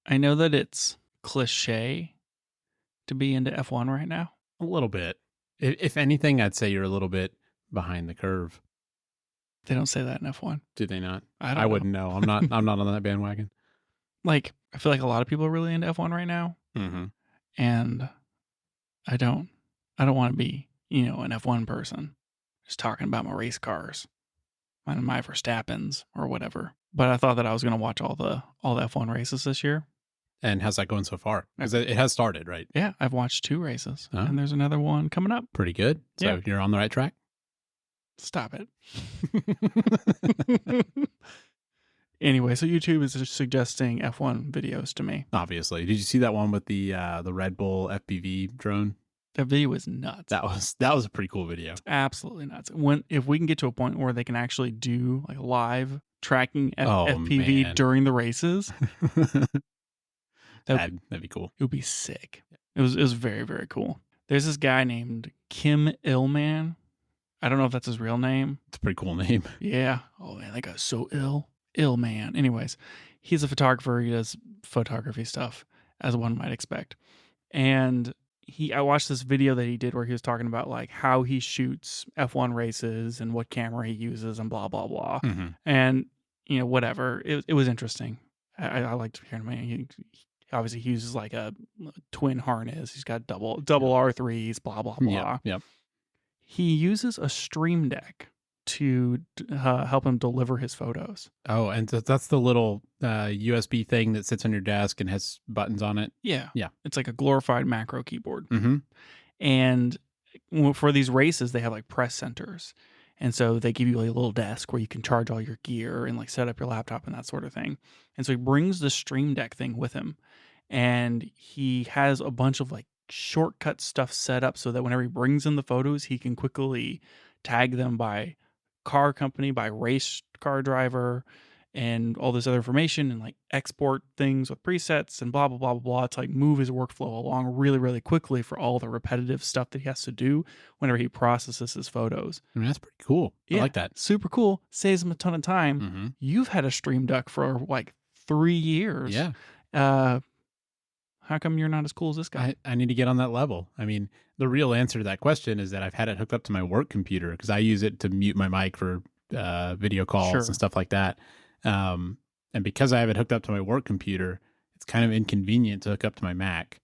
I know that it's cliche to be into F1 right now. A little bit. If anything, I'd say you're a little bit behind the curve. They don't say that in F1. Do they not? I don't know. Wouldn't know. I'm not on that bandwagon. Like, I feel like a lot of people are really into F1 right now. Mm-hmm. And I don't want to be, an F1 person just talking about my race cars, my Verstappens or whatever. But I thought that I was going to watch all the F1 races this year. And how's that going so far? Because it has started, right? Yeah, I've watched 2 races, and there's another one coming up. Pretty good. So you're on the right track? Stop it. Anyway, so YouTube is just suggesting F1 videos to me. Obviously. Did you see that one with the Red Bull FPV drone? That video was nuts. That was a pretty cool video. It's absolutely nuts. If we can get to a point where they can actually do like live tracking FPV man. during the races, that'd be cool. It would be sick. It was very, very cool. There's this guy named Kim Illman. I don't know if that's his real name. It's a pretty cool name. Yeah. Oh man, that guy's so ill. Ill man. Anyways, he's a photographer. He does photography stuff, as one might expect. And I watched this video that he did where he was talking about like how he shoots F1 races and what camera he uses and blah, blah, blah. Mm-hmm. And, whatever. It was interesting. I liked hearing him. He obviously he uses like a twin harness. He's got double R3s, blah, blah, blah. Yep. He uses a Stream Deck to help him deliver his photos. Oh, and that's the little USB thing that sits on your desk and has buttons on it? Yeah. Yeah. It's like a glorified macro keyboard. Mm-hmm. And for these races, they have like press centers. And so they give you like a little desk where you can charge all your gear and like set up your laptop and that sort of thing. And so he brings the Stream Deck thing with him. And he has a bunch of like shortcut stuff set up so that whenever he brings in the photos, he can quickly tag them by car company, by race car driver, and all this other information, and like export things with presets and blah, blah, blah, blah, blah, to like move his workflow along really, really quickly for all the repetitive stuff that he has to do whenever he processes his photos. I mean, that's pretty cool. Yeah, I like that. Super cool. Saves him a ton of time. Mm-hmm. You've had a Stream Deck for like 3 years. Yeah. How come you're not as cool as this guy? I need to get on that level. I mean, the real answer to that question is that I've had it hooked up to my work computer because I use it to mute my mic for video calls and stuff like that. And because I have it hooked up to my work computer, it's kind of inconvenient to hook up to my Mac.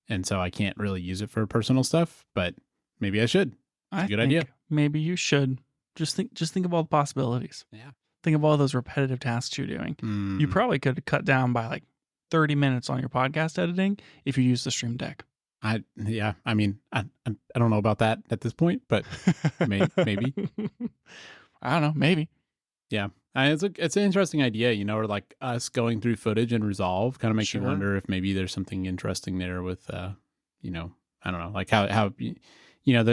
And so I can't really use it for personal stuff, but maybe I should. It's a good idea. Maybe you should. Just think of all the possibilities. Yeah. Think of all those repetitive tasks you're doing. Mm. You probably could cut down by like 30 minutes on your podcast editing if you use the Stream Deck. I mean, I don't know about that at this point, but maybe. I don't know, maybe. Yeah. It's an interesting idea, or like us going through footage and Resolve kind of makes you wonder if maybe there's something interesting there with, I don't know, like how the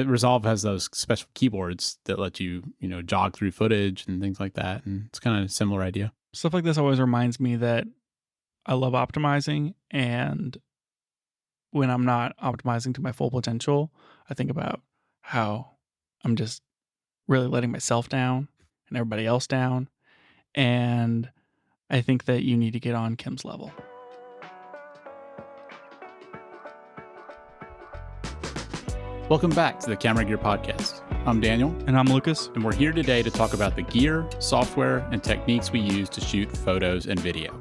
Resolve has those special keyboards that let you, jog through footage and things like that. And it's kind of a similar idea. Stuff like this always reminds me that I love optimizing, and when I'm not optimizing to my full potential, I think about how I'm just really letting myself down and everybody else down. And I think that you need to get on Kim's level. Welcome back to the Camera Gear Podcast. I'm Daniel. And I'm Lucas. And we're here today to talk about the gear, software, and techniques we use to shoot photos and video.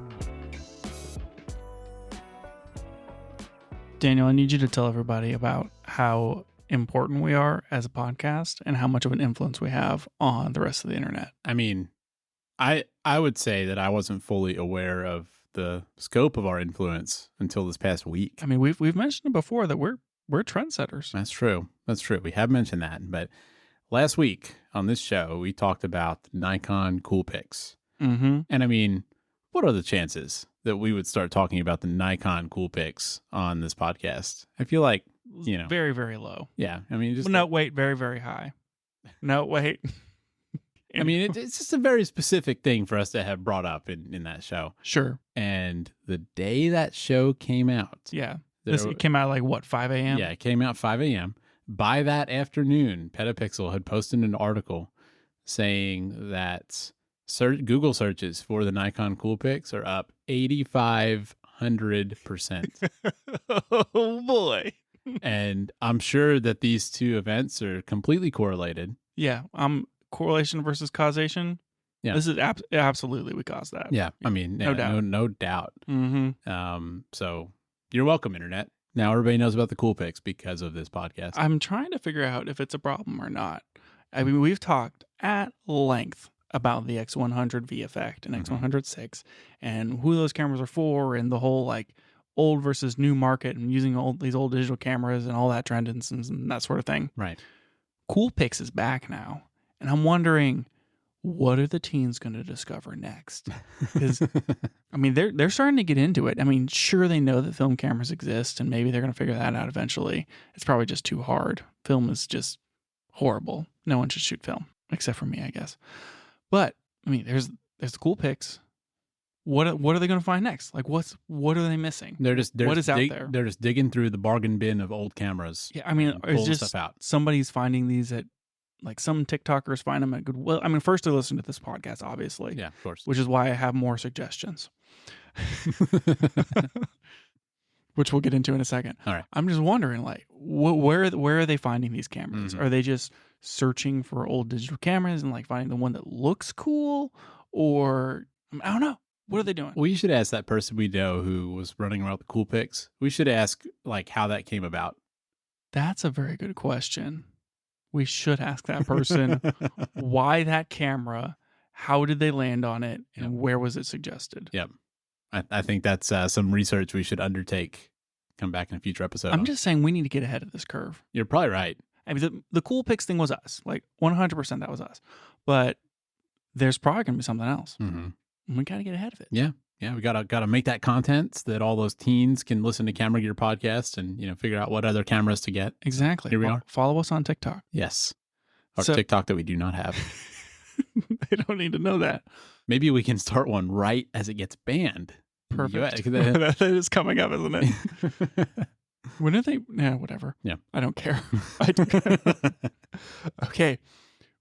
Daniel, I need you to tell everybody about how important we are as a podcast and how much of an influence we have on the rest of the internet. I mean, I would say that I wasn't fully aware of the scope of our influence until this past week. I mean, we've mentioned it before that we're trendsetters. That's true. We have mentioned that. But last week on this show, we talked about the Nikon Coolpix. Mm-hmm. And I mean, what are the chances that we would start talking about the Nikon Coolpix on this podcast? I feel like, very, very low. Yeah. I mean, just wait, very, very high. No, wait. I mean, it's just a very specific thing for us to have brought up in that show. Sure. And the day that show came out. Yeah. It came out like what, 5 a.m.? Yeah, it came out 5 a.m. By that afternoon, Petapixel had posted an article saying that Google searches for the Nikon Coolpix are up 8,500%. 100%. Oh boy. And I'm sure that these two events are completely correlated. Yeah. Correlation versus causation. Yeah. This is absolutely we caused that. Yeah. I mean, no doubt. No doubt. Mm-hmm. So you're welcome, Internet. Now everybody knows about the Coolpix because of this podcast. I'm trying to figure out if it's a problem or not. I mean, we've talked at length about the X100V effect and X100VI and who those cameras are for and the whole like old versus new market and using these old digital cameras and all that trend and that sort of thing. Right. Coolpix is back now. And I'm wondering, what are the teens going to discover next? Because, I mean, they're starting to get into it. I mean, sure, they know that film cameras exist and maybe they're going to figure that out eventually. It's probably just too hard. Film is just horrible. No one should shoot film, except for me, I guess. But, I mean, there's the Coolpix. What are they going to find next? Like, what are they missing? What is out there? They're just digging through the bargain bin of old cameras. Yeah, I mean, it's just stuff out. Somebody's finding these at, like, some TikTokers find them at Goodwill. I mean, first they listen to this podcast, obviously. Yeah, of course. Which is why I have more suggestions. Which we'll get into in a second. All right. I'm just wondering, like, where are they finding these cameras? Are they just searching for old digital cameras and, like, finding the one that looks cool? Or, I don't know. What are they doing? We should ask that person we know who was running around with the Coolpix. We should ask, like, how that came about. That's a very good question. We should ask that person why that camera, how did they land on it, and where was it suggested? Yep. I think that's some research we should undertake. Come back in a future episode. I'm just saying we need to get ahead of this curve. You're probably right. I mean, the Coolpix thing was us. Like, 100% that was us. But there's probably going to be something else. Mm-hmm. We got to get ahead of it. Yeah. Yeah, we gotta make that content so that all those teens can listen to Camera Gear podcast and figure out what other cameras to get. Exactly. Here we are. Follow us on TikTok. Yes, our TikTok that we do not have. They don't need to know that. Maybe we can start one right as it gets banned. Perfect. That is coming up, isn't it? When are they? Yeah, whatever. Yeah, I don't care. Okay,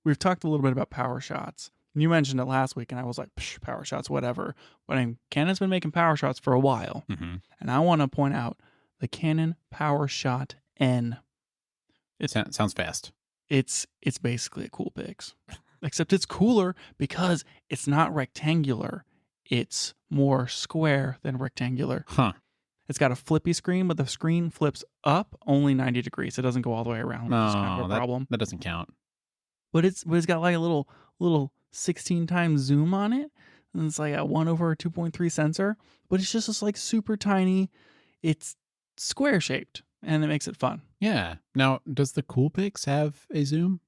we've talked a little bit about power shots. You mentioned it last week, and I was like, power shots, whatever. But Canon's been making power shots for a while. And I want to point out the Canon Power Shot N. It sounds fast. It's basically a Coolpix, except it's cooler because it's not rectangular. It's more square than rectangular. Huh. It's got a flippy screen, but the screen flips up only 90 degrees. It doesn't go all the way around. No, it's kind of a problem. That doesn't count. But it's got like a little 16 times zoom on it, and it's like a 1/2.3 sensor, but it's just like super tiny. It's square shaped, and it makes it fun. Yeah. Now, does the Coolpix have a zoom?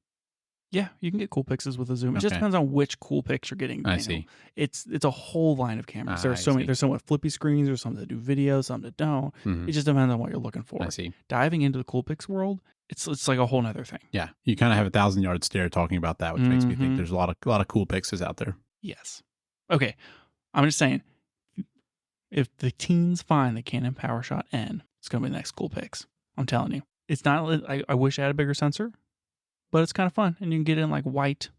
Yeah, you can get Coolpixes with a zoom. It just depends on which Coolpix you're getting. I see. It's a whole line of cameras. There's so many. There's some with flippy screens. There's some that do video, some that don't. It just depends on what you're looking for. I see. Diving into the Coolpix world, it's like a whole nother thing. Yeah, you kind of have a 1,000-yard stare talking about that, which makes me think there's a lot of Coolpixes out there. Yes. Okay, I'm just saying, if the teens find the Canon PowerShot N, it's gonna be the next Coolpix. I'm telling you, it's not. I wish I had a bigger sensor, but it's kind of fun, and you can get it in like white,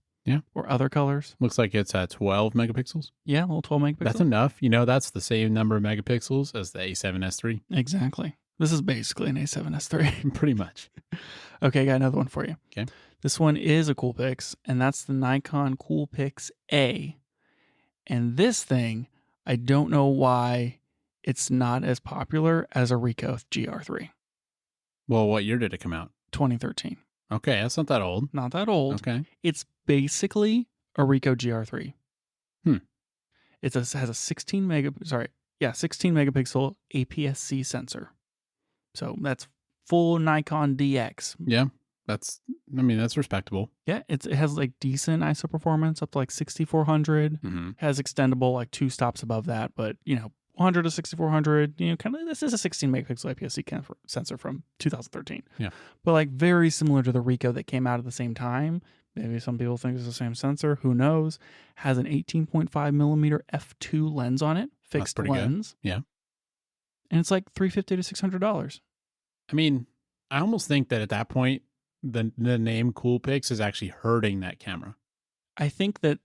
or other colors. Looks like it's at 12 megapixels. Yeah, a little 12 megapixels. That's enough. That's the same number of megapixels as the A7S III. Exactly. This is basically an A7S III. Pretty much. Okay, I got another one for you. Okay. This one is a Coolpix, and that's the Nikon Coolpix A. And this thing, I don't know why it's not as popular as a Ricoh GR3. Well, what year did it come out? 2013. Okay, that's not that old. Not that old. Okay. It's basically a Ricoh GR3. It has a 16 megapixel APS-C sensor. So that's full Nikon DX. Yeah, that's respectable. Yeah, it has like decent ISO performance up to like 6400. Has extendable like 2 stops above that, but 100 to 6400. Kind of this is a 16 megapixel APS-C sensor from 2013. Yeah, but like very similar to the Ricoh that came out at the same time. Maybe some people think it's the same sensor. Who knows? Has an 18.5 millimeter f2 lens on it, fixed lens. Good. Yeah, and it's like $350 to $600. I mean, I almost think that at that point, the name Coolpix is actually hurting that camera. I think that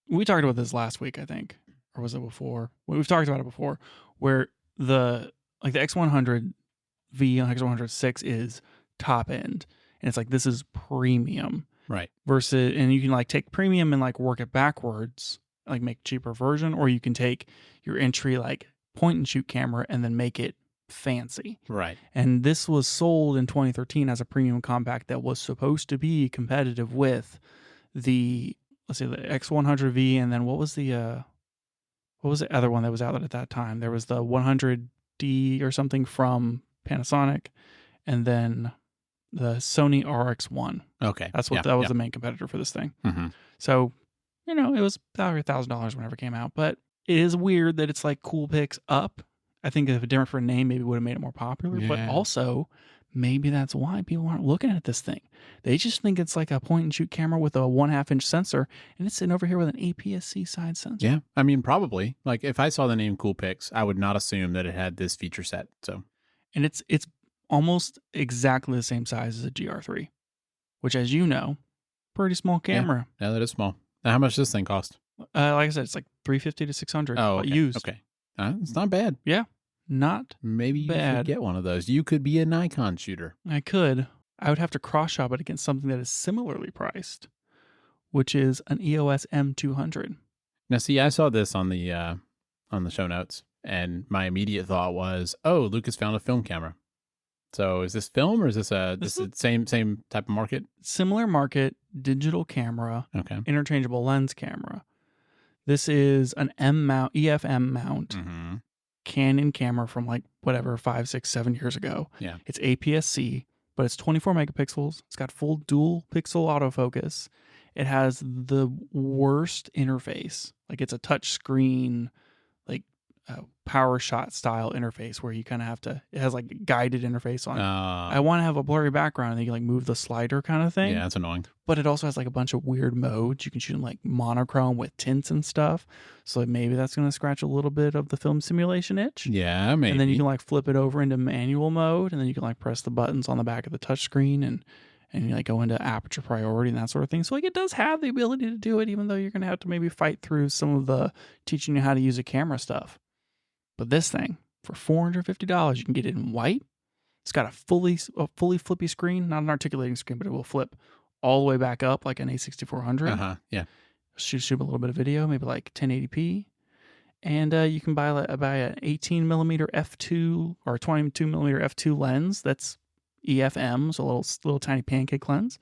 we talked about this last week, I think. or was it before? Well, we've talked about it before, where the X100V and X106 is top end, and it's like this is premium, right? Versus, and you can like take premium and like work it backwards, like make a cheaper version, or you can take your entry like point and shoot camera and then make it fancy, right? And this was sold in 2013 as a premium compact that was supposed to be competitive with the, let's say, the X100V, and then what was the other one that was out at that time? There was the 100D or something from Panasonic, and then the Sony RX1. Okay, that was the main competitor for this thing. Mm-hmm. So, it was about $1,000 whenever it came out, but it is weird that it's like Coolpix up. I think if a different name maybe would have made it more popular, but also maybe that's why people aren't looking at this thing. They just think it's like a point and shoot camera with a 1/2 inch sensor, and it's sitting over here with an APS-C side sensor. Yeah, I mean, probably. Like if I saw the name Coolpix, I would not assume that it had this feature set. So, and it's almost exactly the same size as a GR3, which, as you know, pretty small camera. Yeah, that is small. Now, how much does this thing cost? Like I said, it's like $350 to $600. Oh, okay. Used. Okay, it's not bad. Yeah, not maybe you bad. should get one of those. You could be a Nikon shooter. I could. I would have to cross shop it against something that is similarly priced, which is an EOS M200. Now, see, I saw this on the show notes, and my immediate thought was, "Oh, Lucas found a film camera." So, is this film or is this the same type of market? Similar market, digital camera, okay, interchangeable lens camera. This is an EFM mount, mm-hmm. Canon camera from like whatever 5, 6, 7 years ago. Yeah, it's APS-C, but it's 24 megapixels. It's got full dual pixel autofocus. It has the worst interface. Like it's a touch screen, like power shot style interface where you kind of have to, it has like a guided interface on it. I want to have a blurry background and you can like move the slider kind of thing. Yeah, that's annoying. But it also has like a bunch of weird modes. You can shoot in like monochrome with tints and stuff. So maybe that's going to scratch a little bit of the film simulation itch. Yeah, maybe. And then you can like flip it over into manual mode, and then you can like press the buttons on the back of the touchscreen and you like go into aperture priority and that sort of thing. So like it does have the ability to do it, even though you're going to have to maybe fight through some of the teaching you how to use a camera stuff. But this thing, for $450, you can get it in white. It's got a fully flippy screen, not an articulating screen, but it will flip all the way back up like an A6400. Yeah. Shoot a little bit of video, maybe like 1080p. And you can buy an 18 millimeter f2 or 22 millimeter f2 lens. That's EFM, so a little tiny pancake lens,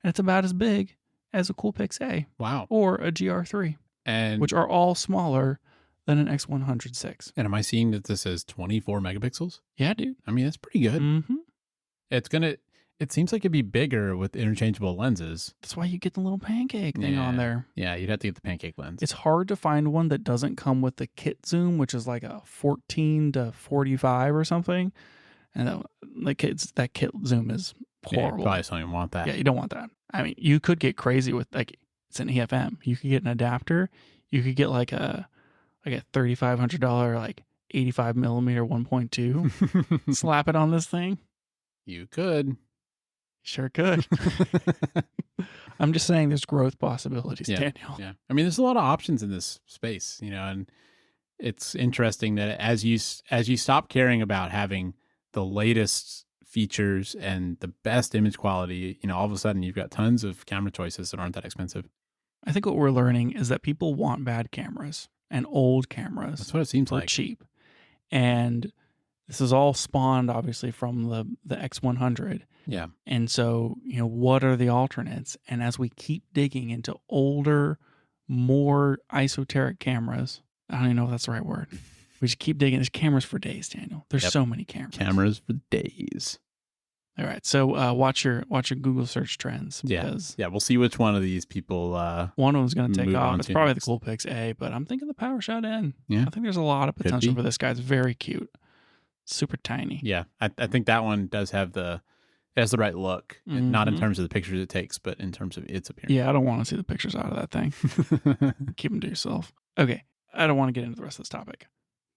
and it's about as big as a Coolpix A. Wow. Or a GR3, and which are all smaller than an X106. And am I seeing that this is 24 megapixels? Yeah, dude. I mean, that's pretty good. Mm-hmm. It seems like it'd be bigger with interchangeable lenses. That's why you get the little pancake thing on there. Yeah, you'd have to get the pancake lens. It's hard to find one that doesn't come with the kit zoom, which is like a 14 to 45 or something. And that kit zoom is horrible. Yeah, you probably don't even want that. Yeah, you don't want that. I mean, you could get crazy with like it's an EFM. You could get an adapter. You could get like a $3,500 like 85 millimeter 1.2. Slap it on this thing. You could. Sure could. I'm just saying there's growth possibilities, Daniel. Yeah. I mean, there's a lot of options in this space, and it's interesting that as you stop caring about having the latest features and the best image quality, all of a sudden you've got tons of camera choices that aren't that expensive. I think what we're learning is that people want bad cameras and old cameras. That's what it seems like. Cheap. And this is all spawned, obviously, from the X100. Yeah. And so, what are the alternates? And as we keep digging into older, more esoteric cameras, I don't even know if that's the right word. We just keep digging. There's cameras for days, Daniel. There's so many cameras. Cameras for days. All right. So watch your Google search trends. Yeah. We'll see which one of these people. One of them's going to take off. It's probably the Coolpix A, but I'm thinking the PowerShot N. Yeah. I think there's a lot of potential for this guy. It's very cute. Super tiny. Yeah. I think that one does have the right look. Mm-hmm. Not in terms of the pictures it takes, but in terms of its appearance. Yeah. I don't want to see the pictures out of that thing. Keep them to yourself. Okay. I don't want to get into the rest of this topic.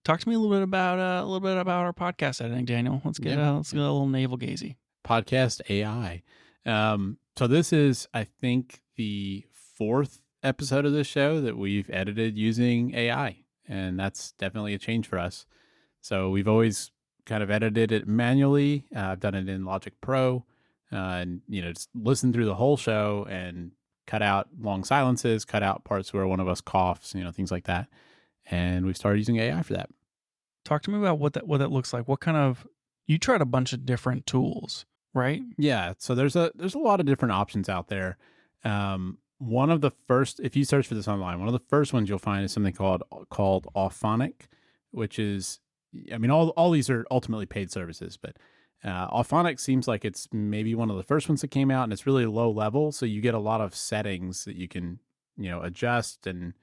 Talk to me a little bit about our podcast editing, Daniel. Let's get a little navel gazy. Podcast AI. So this is, I think, the 4th episode of this show that we've edited using AI. and that's definitely a change for us. So we've always kind of edited it manually. I've done it in Logic Pro, and just listen through the whole show and cut out long silences, cut out parts where one of us coughs, things like that. And we've started using AI for that. Talk to me about what that looks like. What kind of, you tried a bunch of different tools, right? Yeah, so there's a lot of different options out there. One of the first, if you search for this online, one of the first ones you'll find is something called Auphonic, which is, I mean, all these are ultimately paid services, but Auphonic seems like it's maybe one of the first ones that came out, and it's really low level, so you get a lot of settings that you can adjust and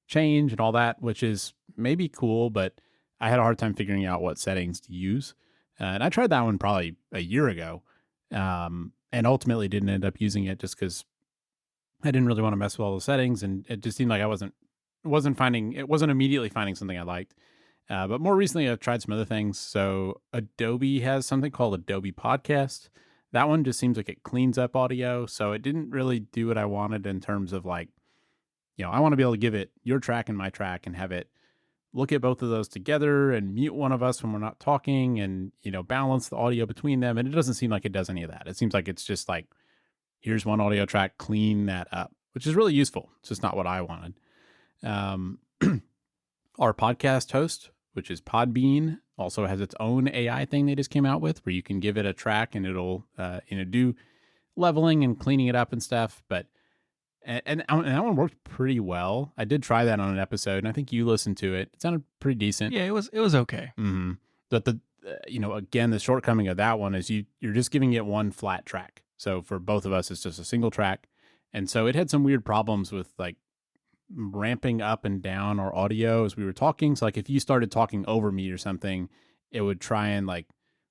change and all that, which is maybe cool, but I had a hard time figuring out what settings to use. And I tried that one probably a year ago, and ultimately didn't end up using it just because I didn't really want to mess with all the settings, and it just seemed like I wasn't immediately finding something I liked. But more recently, I've tried some other things. So Adobe has something called Adobe Podcast. That one just seems like it cleans up audio, so it didn't really do what I wanted in terms of like, I want to be able to give it your track and my track and have it look at both of those together and mute one of us when we're not talking and, balance the audio between them. And it doesn't seem like it does any of that. It seems like it's just like, here's one audio track, clean that up, which is really useful. It's just not what I wanted. Our podcast host, which is Podbean, also has its own AI thing they just came out with where you can give it a track and it'll, do leveling and cleaning it up and stuff. But and that one worked pretty well. I did try that on an episode, and I think you listened to it. It sounded pretty decent. Yeah, it was okay. Mm-hmm. But again, the shortcoming of that one is you're just giving it one flat track. So for both of us, it's just a single track, and so it had some weird problems with like ramping up and down our audio as we were talking. So like if you started talking over me or something, it would try and like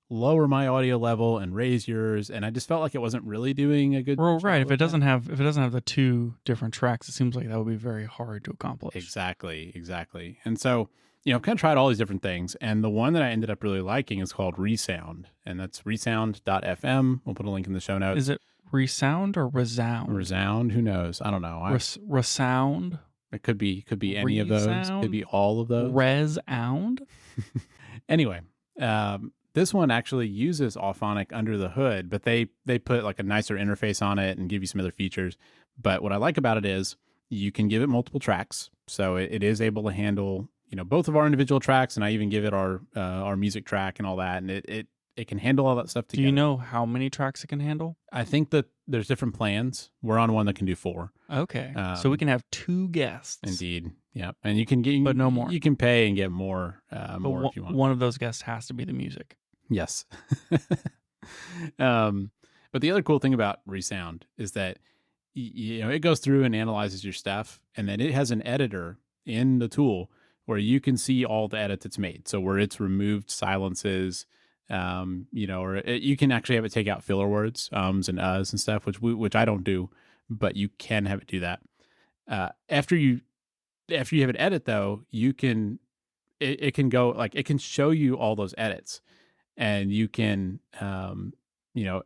lower my audio level and raise yours, and I just felt like it wasn't really doing a good job. Right. If it doesn't have the two different tracks, it seems like that would be very hard to accomplish. Exactly. And so, I've kind of tried all these different things, and the one that I ended up really liking is called Resound, and that's resound.fm. We'll put a link in the show notes. Is it Resound or Resound? Resound, who knows? I don't know. Resound? It could be any of those. Could be all of those. Resound? Anyway, this one actually uses Auphonic under the hood, but they put like a nicer interface on it and give you some other features. But what I like about it is you can give it multiple tracks. So it is able to handle, both of our individual tracks, and I even give it our music track and all that. And it can handle all that stuff together. Do you know how many tracks it can handle? I think that there's different plans. We're on one that can do 4. Okay. So we can have 2 guests. Indeed. Yeah. And you can get, but no more. You can pay and get more if you want. One of those guests has to be the music. Yes. But the other cool thing about Resound is that it goes through and analyzes your stuff, and then it has an editor in the tool where you can see all the edits it's made. So where it's removed silences, you can actually have it take out filler words, ums and uhs and stuff, which I don't do, but you can have it do that. After you have it edit though, you can it can go like it can show you all those edits. And you can,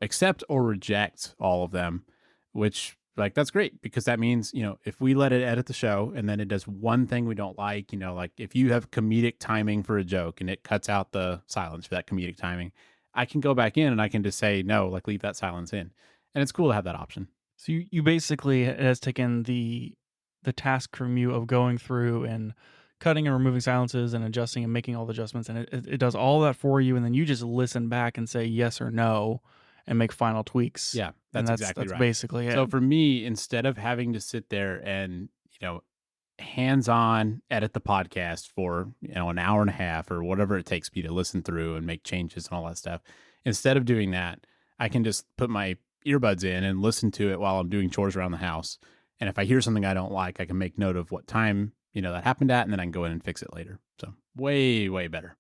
accept or reject all of them, which like, that's great because that means, if we let it edit the show and then it does one thing we don't like, like if you have comedic timing for a joke and it cuts out the silence for that comedic timing, I can go back in and I can just say, no, like leave that silence in. And it's cool to have that option. So you basically, it has taken the task from you of going through and cutting and removing silences and adjusting and making all the adjustments, and it does all that for you, and then you just listen back and say yes or no and make final tweaks. Yeah, that's exactly right. Basically it. So for me, instead of having to sit there and hands-on edit the podcast for an hour and a half or whatever it takes me to listen through and make changes and all that stuff, instead of doing that, I can just put my earbuds in and listen to it while I'm doing chores around the house. And if I hear something I don't like, I can make note of what time that happened at, and then I can go in and fix it later. So way, way better.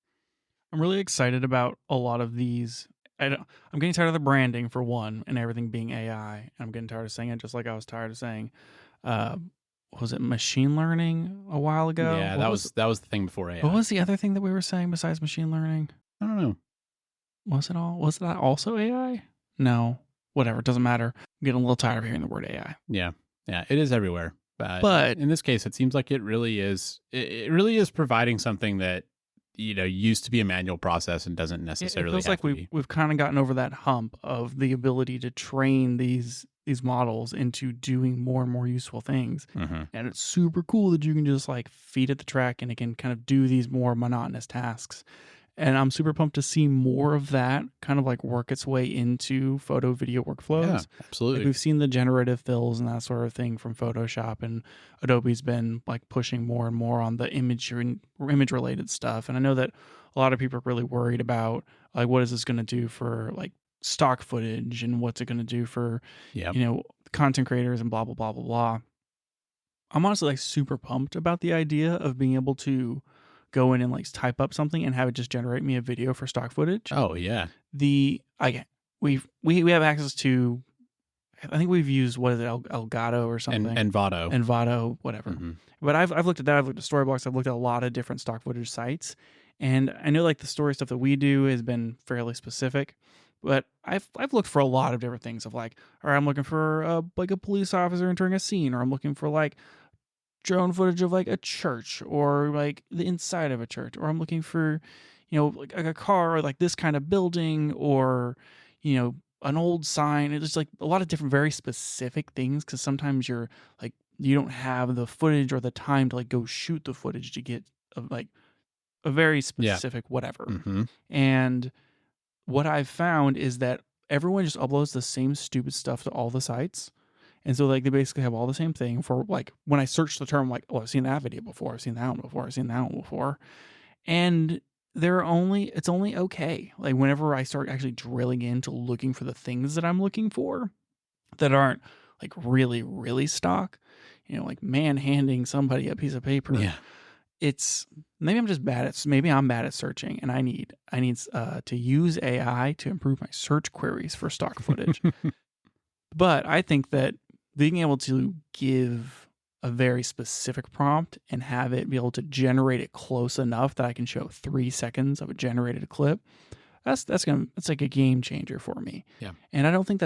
I'm really excited about a lot of these. I'm getting tired of the branding for one, and everything being AI. I'm getting tired of saying it, just like I was tired of saying, was it machine learning a while ago? Yeah, that was the thing before AI. What was the other thing that we were saying besides machine learning? I don't know. Was that also AI? No, whatever. It doesn't matter. I'm getting a little tired of hearing the word AI. Yeah, it is everywhere. But in this case, it seems like it really is. It really is providing something that used to be a manual process and doesn't it necessarily feels have like to be. we've kind of gotten over that hump of the ability to train these models into doing more and more useful things. Mm-hmm. And it's super cool that you can just like feed it the track and it can kind of do these more monotonous tasks. And I'm super pumped to see more of that kind of like work its way into photo video Yeah, workflows. absolutely. Like we've seen the generative fills and that sort of thing from Photoshop, and Adobe's been like pushing more and more on the image related stuff. And I know that a lot of people are really worried about like what is this going to do for like stock footage and what's it going to do for Yep. content creators and blah blah blah blah blah. I'm honestly like super pumped about the idea of being able to go in and like type up something and have it just generate me a video for stock footage. Oh yeah. We have access to, I think we've used, what is it, Elgato or something, And Vado. Envato, whatever. Mm-hmm. But I've looked at that. I've looked at Storyblocks. I've looked at a lot of different stock footage sites, and I know like the story stuff that we do has been fairly specific. But I've looked for a lot of different things of like, all right, I'm looking for like a police officer entering a scene, or I'm looking for like drone footage of like a church or like the inside of a church, or I'm looking for like a car or like this kind of building, or an old sign. It's just like a lot of different very specific things, because sometimes you're like you don't have the footage or the time to like go shoot the footage to get like a very specific whatever. Mm-hmm. And what I've found is that everyone just uploads the same stupid stuff to all the sites. And so like they basically have all the same thing. For like when I search the term, like, oh, I've seen that video before, I've seen that one before, I've seen that one before. And it's only okay. Like whenever I start actually drilling into looking for the things that I'm looking for that aren't like really, really stock, like man-handing somebody a piece of paper. Yeah. It's maybe I'm bad at searching, and I need to use AI to improve my search queries for stock footage. But I think that being able to give a very specific prompt and have it be able to generate it close enough that I can show 3 seconds of a generated clip, that's like a game changer for me. Yeah. And I don't think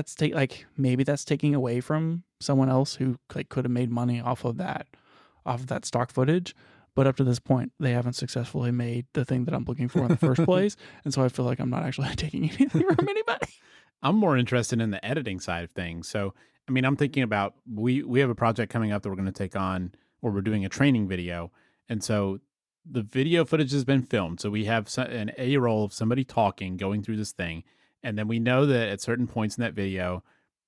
maybe that's taking away from someone else who like could have made money off of that stock footage. But up to this point, they haven't successfully made the thing that I'm looking for in the first place. And so I feel like I'm not actually taking anything from anybody. I'm more interested in the editing side of things. So, I mean, I'm thinking about, we have a project coming up that we're going to take on, or we're doing a training video. And so the video footage has been filmed. So we have an A-roll of somebody talking, going through this thing. And then we know that at certain points in that video,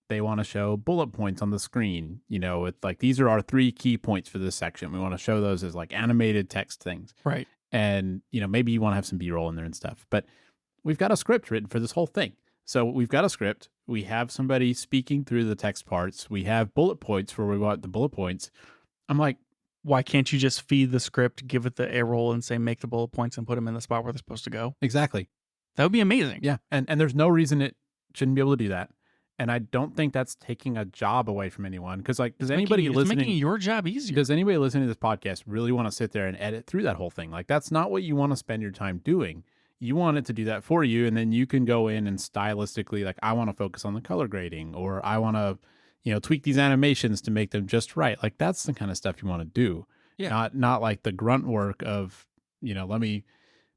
they want to show bullet points on the screen, with like, these are our 3 key points for this section. We want to show those as like animated text things. Right. And, maybe you want to have some B-roll in there and stuff. But we've got a script written for this whole thing. So we've got a script. We have somebody speaking through the text parts. We have bullet points where we want the bullet points. I'm like, why can't you just feed the script, give it the A-roll, and say make the bullet points and put them in the spot where they're supposed to go? Exactly. That would be amazing. Yeah. And there's no reason it shouldn't be able to do that. And I don't think that's taking a job away from anyone. Because like, it's making your job easier. Does anybody listening to this podcast really want to sit there and edit through that whole thing? Like, that's not what you want to spend your time doing. You want it to do that for you, and then you can go in and stylistically, like, I want to focus on the color grading, or I want to, tweak these animations to make them just right. Like, that's the kind of stuff you want to do. Yeah. Not like the grunt work of, let me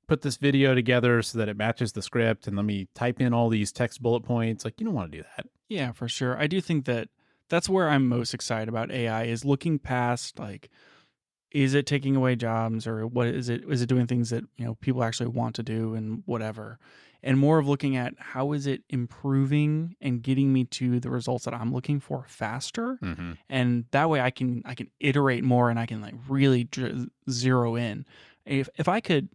put this video together so that it matches the script, and let me type in all these text bullet points. Like, you don't want to do that. Yeah, for sure. I do think that that's where I'm most excited about AI, is looking past like, is it taking away jobs, or what is it? Is it doing things that people actually want to do and whatever? And more of looking at how is it improving and getting me to the results that I'm looking for faster, and that way I can iterate more, and I can like really zero in. If I could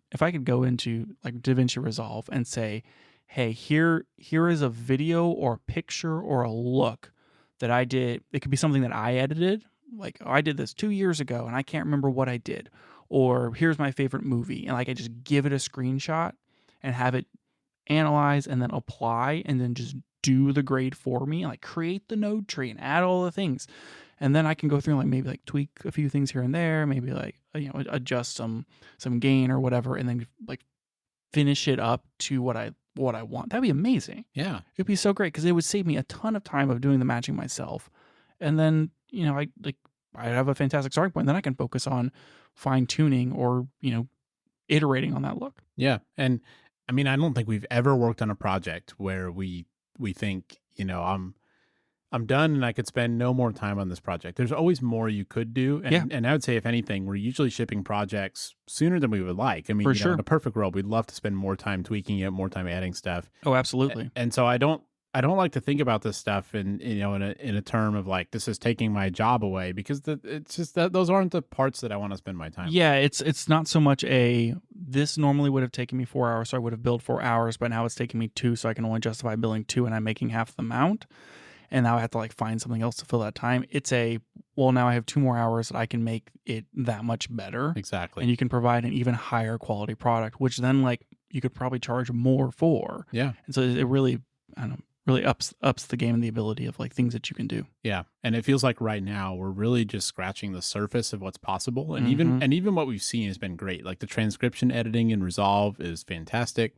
go into like DaVinci Resolve and say, hey, here is a video or picture or a look that I did. It could be something that I edited. Like, oh, I did this 2 years ago and I can't remember what I did. Or here's my favorite movie. And like, I just give it a screenshot and have it analyze and then apply and then just do the grade for me. Like, create the node tree and add all the things. And then I can go through and like maybe like tweak a few things here and there, maybe like, adjust some gain or whatever, and then like finish it up to what I want. That'd be amazing. Yeah. It'd be so great, because it would save me a ton of time of doing the matching myself. And then, I like I have a fantastic starting point. Then I can focus on fine tuning or, iterating on that look. Yeah. And I mean, I don't think we've ever worked on a project where we think, I'm done and I could spend no more time on this project. There's always more you could do. And I would say, if anything, we're usually shipping projects sooner than we would like. I mean, in a perfect world, we'd love to spend more time tweaking it, more time adding stuff. Oh, absolutely. And so I don't like to think about this stuff in a term of like, this is taking my job away, because it's just that those aren't the parts that I want to spend my time on. Yeah, it's not so much this normally would have taken me 4 hours, so I would have billed 4 hours, but now it's taking me 2, so I can only justify billing 2, and I'm making half the amount. And now I have to like find something else to fill that time. It's now I have 2 more hours that I can make it that much better. Exactly. And you can provide an even higher quality product, which then like you could probably charge more for. Yeah. And so it really, really ups the game and the ability of like things that you can do. Yeah. And it feels like right now we're really just scratching the surface of what's possible. And even what we've seen has been great. Like the transcription editing in Resolve is fantastic.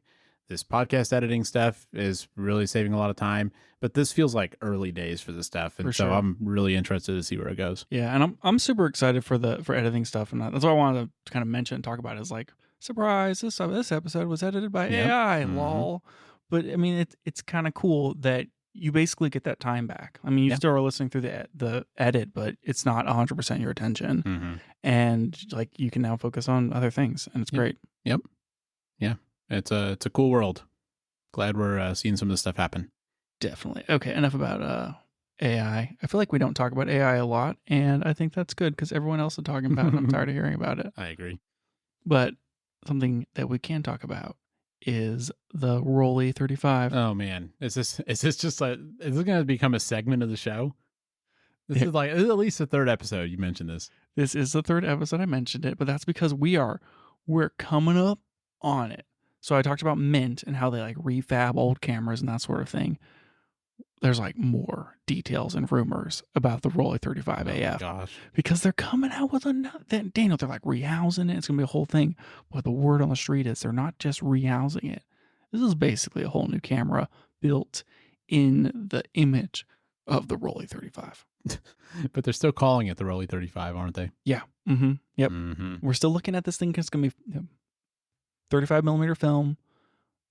This podcast editing stuff is really saving a lot of time, but this feels like early days for this stuff. And so I'm really interested to see where it goes. Yeah. And I'm super excited for editing stuff. And that's what I wanted to kind of mention and talk about is like, surprise, this episode was edited by AI, lol. But I mean, it's kind of cool that you basically get that time back. I mean, you still are listening through the edit, but it's not 100% your attention. And like you can now focus on other things, and it's great. Yep. Yeah. It's a cool world. Glad we're seeing some of this stuff happen. Definitely. Okay, enough about AI. I feel like we don't talk about AI a lot, and I think that's good because everyone else is talking about it, and I'm tired of hearing about it. I agree. But something that we can talk about is the Rollei 35. Oh man, is this just like, is it going to become a segment of the show? This is at least the third episode you mentioned this. This is the third episode I mentioned it, but that's because we're coming up on it. So I talked about Mint and how they like refab old cameras and that sort of thing. There's like more details and rumors about the Rollei 35 AF. Gosh. Because they're coming out with Daniel, they're like rehousing it. It's going to be a whole thing. But the word on the street is they're not just rehousing it. This is basically a whole new camera built in the image of the Rollei 35. But they're still calling it the Rollei 35, aren't they? Yeah. Yep. We're still looking at this thing because it's going to be 35 millimeter film,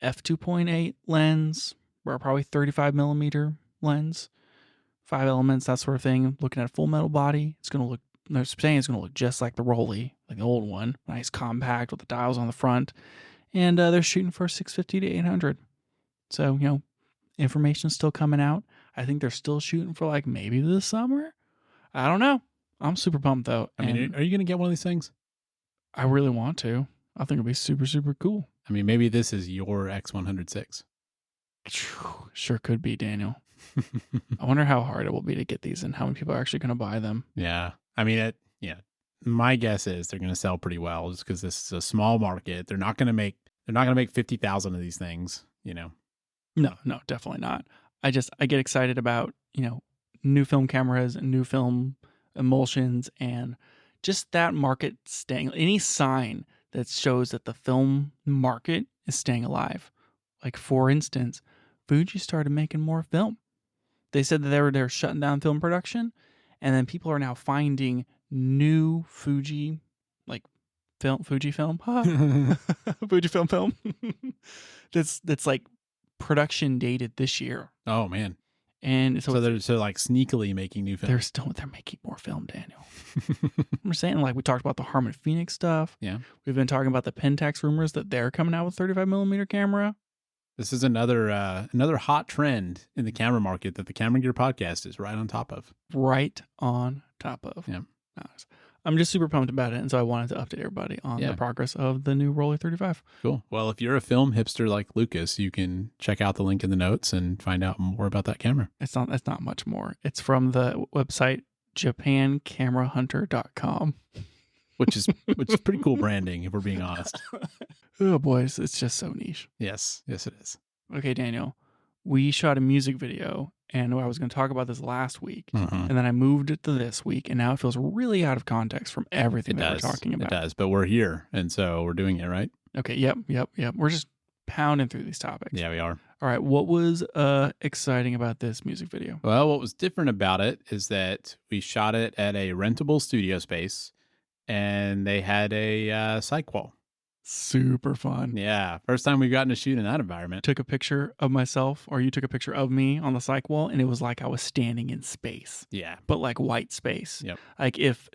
f2.8 lens, or probably 35 millimeter lens, 5 elements, that sort of thing. Looking at a full metal body, it's going to look. They're saying it's going to look just like the Rollei, like the old one, nice compact with the dials on the front, and they're shooting for 650 to 800. So information's still coming out. I think they're still shooting for like maybe this summer. I don't know. I'm super pumped though. I mean, are you going to get one of these things? I really want to. I think it'd be super, super cool. I mean, maybe this is your X106. Sure could be, Daniel. I wonder how hard it will be to get these and how many people are actually going to buy them. Yeah. I mean, my guess is they're going to sell pretty well just because this is a small market. They're not going to make 50,000 of these things, No, definitely not. I get excited about, new film cameras and new film emulsions and just that market staying, any sign that shows that the film market is staying alive. Like, for instance, Fuji started making more film. They said that they're shutting down film production, and then people are now finding new Fuji, like Fujifilm, Fujifilm film that's like production dated this year. Oh man. And so they're like sneakily making new film. They're making more film, Daniel. I'm saying, like, we talked about the Harman Phoenix stuff. Yeah. We've been talking about the Pentax rumors that they're coming out with 35 millimeter camera. This is another hot trend in the camera market that the Camera Gear podcast is right on top of. Right on top of. Yeah. I'm just super pumped about it, and so I wanted to update everybody on the progress of the new Rollei 35. Cool. Well, if you're a film hipster like Lucas, you can check out the link in the notes and find out more about that camera. It's not much more. It's from the website japancamera.hunter.com. Which is pretty cool branding, if we're being honest. Oh, boys, it's just so niche. Yes, it is. Okay, Daniel, we shot a music video, and I was going to talk about this last week, and then I moved it to this week, and now it feels really out of context from everything we're talking about. It does, but we're here, and so we're doing it, right? Okay, yep. We're just pounding through these topics. Yeah, we are. All right. What was exciting about this music video? Well, what was different about it is that we shot it at a rentable studio space, and they had a cyc wall. Super fun. Yeah, first time we've gotten to shoot in that environment. Took a picture of myself, or you took a picture of me on the cyc wall, and it was like I was standing in space. Yeah, but like white space. Yep. Like if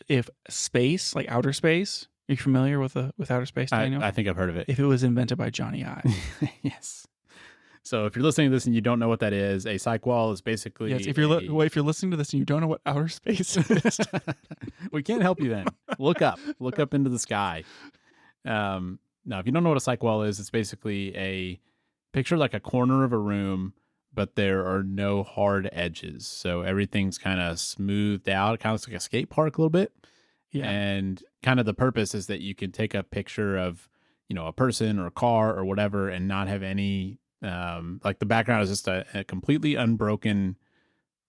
space, like outer space. Are you familiar with outer space, Daniel? I think I've heard of it. If it was invented by Johnny Ive. Yes. So if you're listening to this and you don't know what that is, a cyc wall is basically. Yes. If you're listening to this and you don't know what outer space is, we can't help you then. Look up into the sky. Now, if you don't know what a cyc wall is, it's basically a picture like a corner of a room, but there are no hard edges. So everything's kind of smoothed out. It kind of looks like a skate park a little bit. Yeah. And kind of the purpose is that you can take a picture of, a person or a car or whatever and not have any, like the background is just a completely unbroken,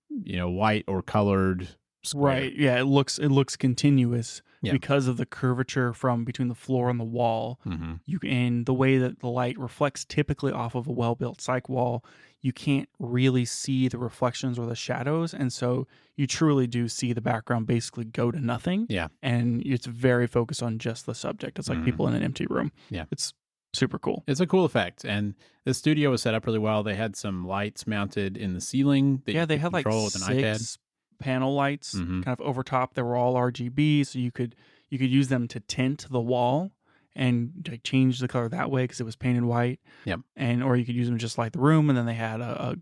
white or colored square. Right. Yeah. It looks continuous because of the curvature from between the floor and the wall. Mm-hmm. And the way that the light reflects typically off of a well-built cyc wall, you can't really see the reflections or the shadows. And so you truly do see the background basically go to nothing. Yeah. And it's very focused on just the subject. It's like people in an empty room. Yeah. It's super cool. It's a cool effect. And the studio was set up really well. They had some lights mounted in the ceiling that they had like control with an iPad. 6 panel lights kind of over top. They were all RGB, so you could use them to tint the wall and like change the color that way because it was painted white. Yep. Or you could use them just light the room, and then they had a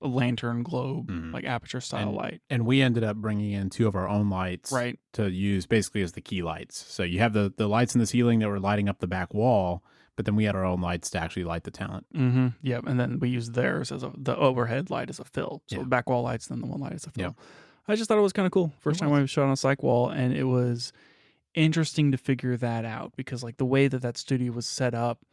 lantern globe, like aperture style light. And we ended up bringing in 2 of our own lights to use basically as the key lights. So you have the lights in the ceiling that were lighting up the back wall, but then we had our own lights to actually light the talent. Mm-hmm. Yep. And then we used theirs as the overhead light as a fill. So back wall lights, then the one light as a fill. Yep. I just thought it was kind of cool. First time I shot on a cyc wall, and it was interesting to figure that out because like the way that studio was set up,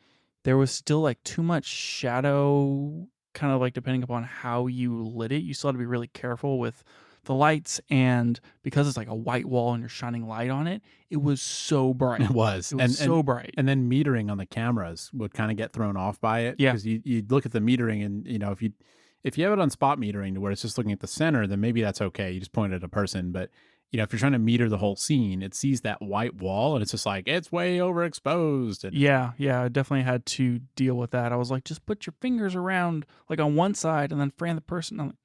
there was still like too much shadow, kind of like depending upon how you lit it. You still had to be really careful with the lights, and because it's like a white wall and you're shining light on it, it was so bright. It was so bright. And then metering on the cameras would kind of get thrown off by it. Yeah, because you'd look at the metering, and if you have it on spot metering to where it's just looking at the center, then maybe that's okay. You just point at a person. But, if you're trying to meter the whole scene, it sees that white wall and it's just like, it's way overexposed. And yeah, I definitely had to deal with that. I was like, just put your fingers around like on one side and then frame the person.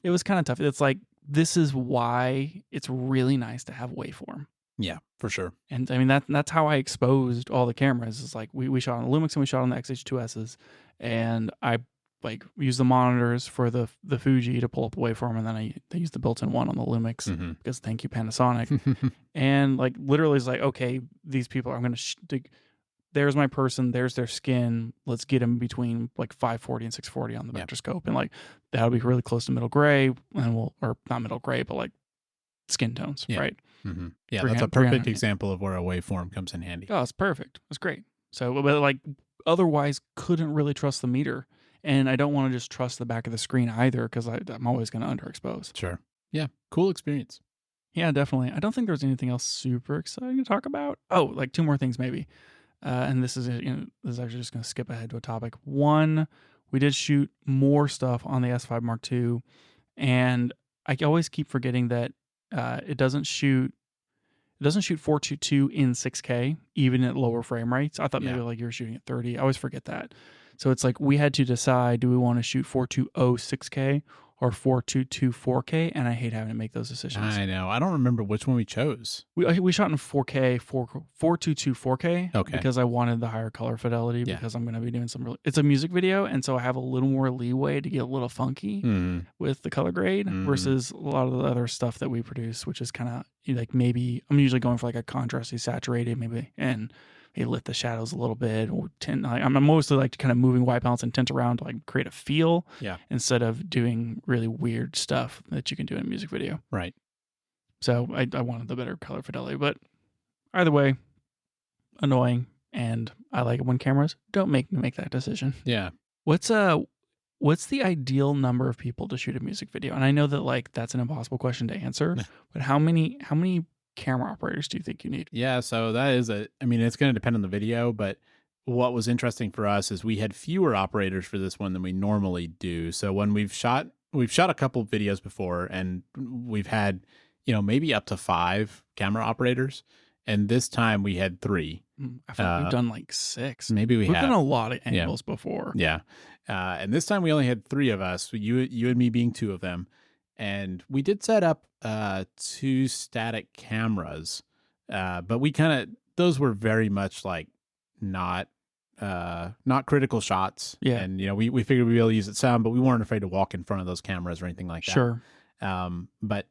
It was kind of tough. It's like, this is why it's really nice to have waveform. Yeah, for sure. And I mean, that's how I exposed all the cameras. It's like we shot on the Lumix and we shot on the XH2Ss, and I like use the monitors for the Fuji to pull up the waveform, and then I use the built-in one on the Lumix because thank you Panasonic. And like literally it's like, okay, these people, I'm gonna there's my person, there's their skin, let's get them between like 540 and 640 on the vectorscope, and like that'll be really close to middle gray, and or not middle gray, but like skin tones, right? Mm-hmm. Yeah, that's a perfect example of where a waveform comes in handy. Oh, it's perfect. It's great. So, but like otherwise couldn't really trust the meter. And I don't want to just trust the back of the screen either because I'm always going to underexpose. Sure. Yeah. Cool experience. Yeah, definitely. I don't think there's anything else super exciting to talk about. Oh, like 2 more things maybe. And this is actually just going to skip ahead to a topic. One, we did shoot more stuff on the S5 Mark II. And I always keep forgetting that it doesn't shoot 422 in 6K, even at lower frame rates. I thought maybe like you were shooting at 30. I always forget that. So it's like we had to decide, do we want to shoot 420 6K or 422 4K? And I hate having to make those decisions. I know. I don't remember which one we chose. We shot in 4K, 422 4K. Okay. Because I wanted the higher color fidelity because I'm going to be doing it's a music video. And so I have a little more leeway to get a little funky with the color grade versus a lot of the other stuff that we produce, which is kind of like maybe I'm usually going for like a contrasty saturated maybe and he lit the shadows a little bit or tint. I'm mostly like kind of moving white balance and tint around to like create a feel instead of doing really weird stuff that you can do in a music video. Right. So I wanted the better color fidelity, but either way, annoying. And I like it when cameras don't make me make that decision. Yeah. What's the ideal number of people to shoot a music video? And I know that like that's an impossible question to answer, but how many camera operators do you think you need? Yeah, so that is it's going to depend on the video, but what was interesting for us is we had fewer operators for this one than we normally do. So when we've shot a couple of videos before, and we've had, maybe up to 5 camera operators. And this time we had 3. I feel like we've done like 6. Maybe we've done a lot of angles before. Yeah. And this time we only had 3 of us, you and me being 2 of them. And we did set up 2 static cameras, but those were very much like not critical shots. Yeah. And, we figured we'd be able to use it some, but we weren't afraid to walk in front of those cameras or anything like that. Sure. But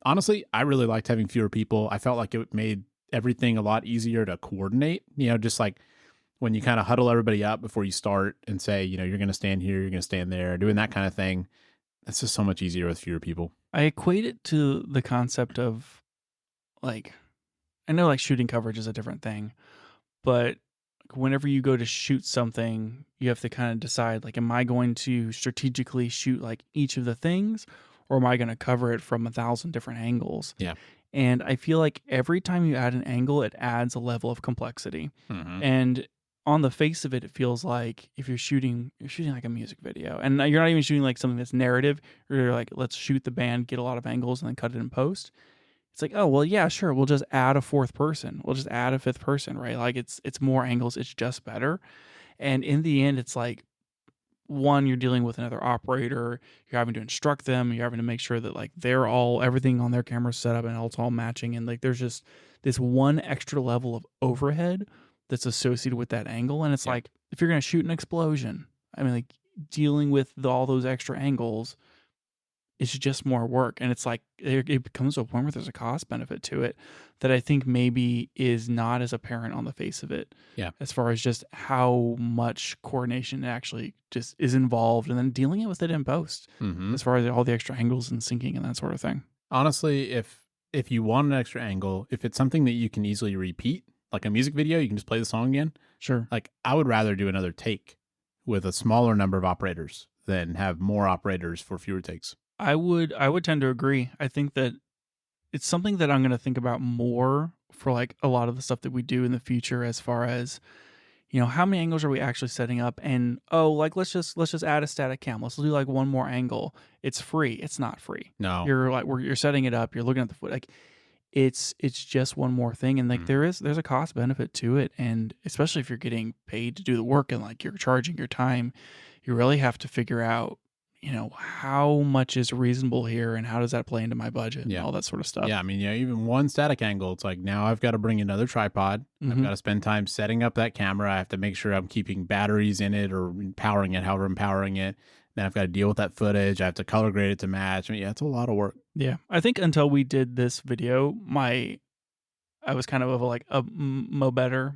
honestly, I really liked having fewer people. I felt like it made everything a lot easier to coordinate, just like when you kind of huddle everybody up before you start and say, you're going to stand here, you're going to stand there, doing that kind of thing. That's just so much easier with fewer people. I equate it to the concept of like, I know like shooting coverage is a different thing, but whenever you go to shoot something, you have to kind of decide, like, am I going to strategically shoot like each of the things, or am I going to cover it from 1,000 different angles? Yeah. And I feel like every time you add an angle, it adds a level of complexity. Mm-hmm. And on the face of it, it feels like if you're shooting like a music video, and you're not even shooting like something that's narrative. You're like, let's shoot the band, get a lot of angles, and then cut it in post. It's like, oh, well, yeah, sure. We'll just add a 4th person. We'll just add a 5th person, right? Like it's more angles. It's just better. And in the end, it's like, one, you're dealing with another operator. You're having to instruct them. You're having to make sure that like everything on their camera set up and it's all matching. And like there's just this one extra level of overhead that's associated with that angle. And it's like, if you're going to shoot an explosion, I mean, like dealing with all those extra angles, it's just more work. And it's like, it becomes to a point where there's a cost benefit to it that I think maybe is not as apparent on the face of it. Yeah. As far as just how much coordination actually just is involved, and then dealing with it in post, as far as all the extra angles and syncing and that sort of thing. Honestly, if you want an extra angle, if it's something that you can easily repeat, like a music video, you can just play the song again. Sure. Like I would rather do another take with a smaller number of operators than have more operators for fewer takes. I would tend to agree. I think that it's something that I'm going to think about more for like a lot of the stuff that we do in the future, as far as, how many angles are we actually setting up? And like let's just add a static cam. Let's do like one more angle. It's free. It's not free. No. You're setting it up. You're looking at the foot. Like it's just one more thing. And like there's a cost benefit to it. And especially if you're getting paid to do the work and like you're charging your time, you really have to figure out, how much is reasonable here and how does that play into my budget and all that sort of stuff. Yeah. I mean, even one static angle, it's like now I've got to bring another tripod. I've got to spend time setting up that camera. I have to make sure I'm keeping batteries in it or powering it, however I'm powering it. Then I've got to deal with that footage. I have to color grade it to match. I mean, it's a lot of work. Yeah. I think until we did this video, I was kind of like a mo better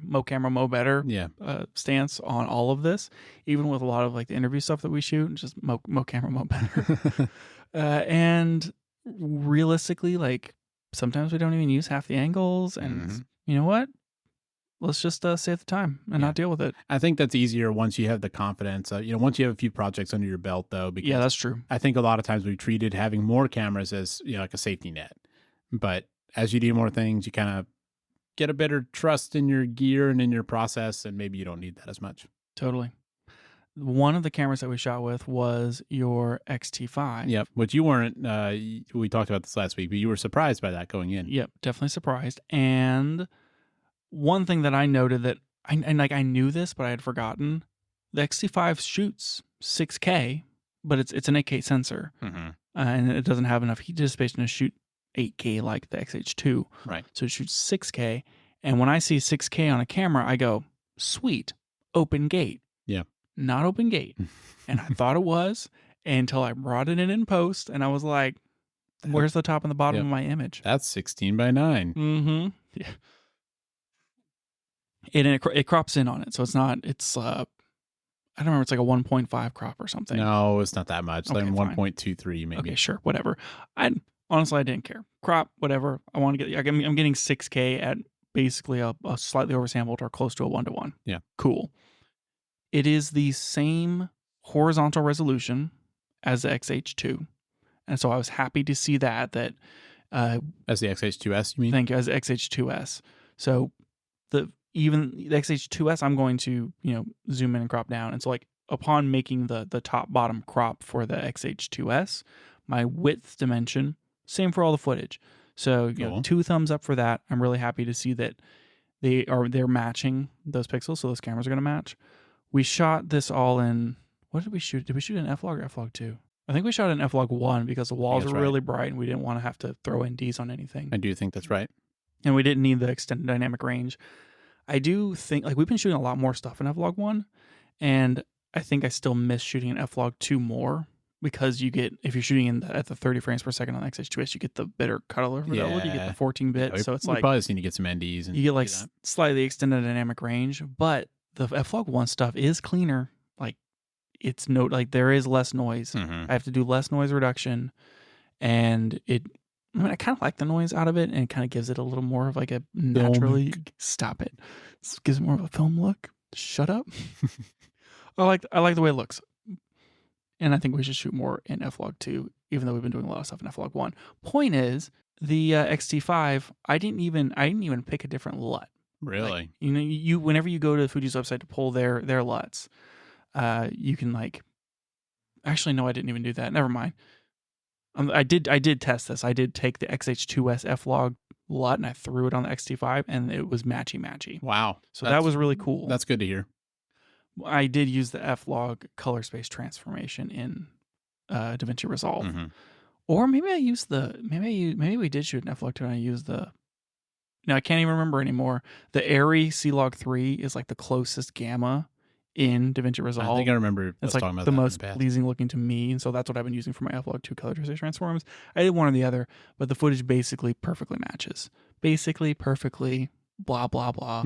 stance on all of this, even with a lot of like the interview stuff that we shoot, just mo better. And realistically, like sometimes we don't even use half the angles, and you know what? Let's just save the time and not deal with it. I think that's easier once you have the confidence. Once you have a few projects under your belt, though. Because yeah, that's true. I think a lot of times we've treated having more cameras as like a safety net, but as you do more things, you kind of get a better trust in your gear and in your process, and maybe you don't need that as much. Totally. One of the cameras that we shot with was your XT5. Yep, which you weren't, we talked about this last week, but you were surprised by that going in. Yep, definitely surprised. And one thing that I noted that, I knew this, but I had forgotten, the XT5 shoots 6K, but it's an 8K sensor. And it doesn't have enough heat dissipation to shoot 8K like the XH2. Right. So it shoots 6K. And when I see 6K on a camera, I go, sweet, open gate. Yeah. Not open gate. And I thought it was until I brought it in post, and I was like, where's the top and the bottom of my image? That's 16 by 9. Yeah. And it crops in on it. So it's not, I don't remember, it's like a 1.5 crop or something. No, it's not that much. Okay, like 1.23 maybe. Okay, sure, whatever. Honestly, I didn't care. Crop, whatever. I want to get, I'm getting 6K at basically a slightly oversampled or close to a 1:1. Yeah. Cool. It is the same horizontal resolution as the XH2. And so I was happy to see that. As the XH2S, you mean? Thank you, as the XH2S. So even the XH2S, I'm going to, zoom in and crop down. And so like upon making the top bottom crop for the XH2S, my width dimension, same for all the footage. So, Cool. 2 thumbs up for that. I'm really happy to see that they're matching those pixels. So those cameras are going to match. We shot this all in, what did we shoot? Did we shoot in F-Log or F-Log 2? I think we shot in F-Log 1 because the walls were really bright and we didn't want to have to throw NDs on anything. I do think that's right. And we didn't need the extended dynamic range. I do think, like, we've been shooting a lot more stuff in F-Log 1, and I think I still miss shooting in F-Log 2 more because you get, if you're shooting at the 30 frames per second on the XH2S, you get the better color fidelity, you get the 14-bit, so it's like... probably just need to get some NDs. And you get, like, slightly extended dynamic range, but the F-Log 1 stuff is cleaner. Like, it's there is less noise. Mm-hmm. I have to do less noise reduction, and I kind of like the noise out of it, and it kind of gives it a little more of like a naturally... Stop it. This gives it more of a film look. Shut up. I like the way it looks. And I think we should shoot more in F-Log 2, even though we've been doing a lot of stuff in F-Log 1. Point is, the XT5, I didn't even pick a different LUT. Really? Like, you whenever you go to Fuji's website to pull their LUTs, you can like... Actually, no, I didn't even do that. Never mind. I did test this. I did take the XH2S F-Log LUT and I threw it on the XT5 and it was matchy. Wow. So that was really cool. That's good to hear. I did use the F-Log color space transformation in DaVinci Resolve. Mm-hmm. Or maybe I used maybe we did shoot an F-Log 2 and I used the... Now I can't even remember anymore. The Arri C-Log 3 is like the closest gamma in DaVinci Resolve. I think I remember it's like talking about the that most pleasing looking to me, and so that's what I've been using for my F-Log 2 color space transforms. I did one or the other, but the footage basically perfectly matches. Basically, perfectly, blah blah blah.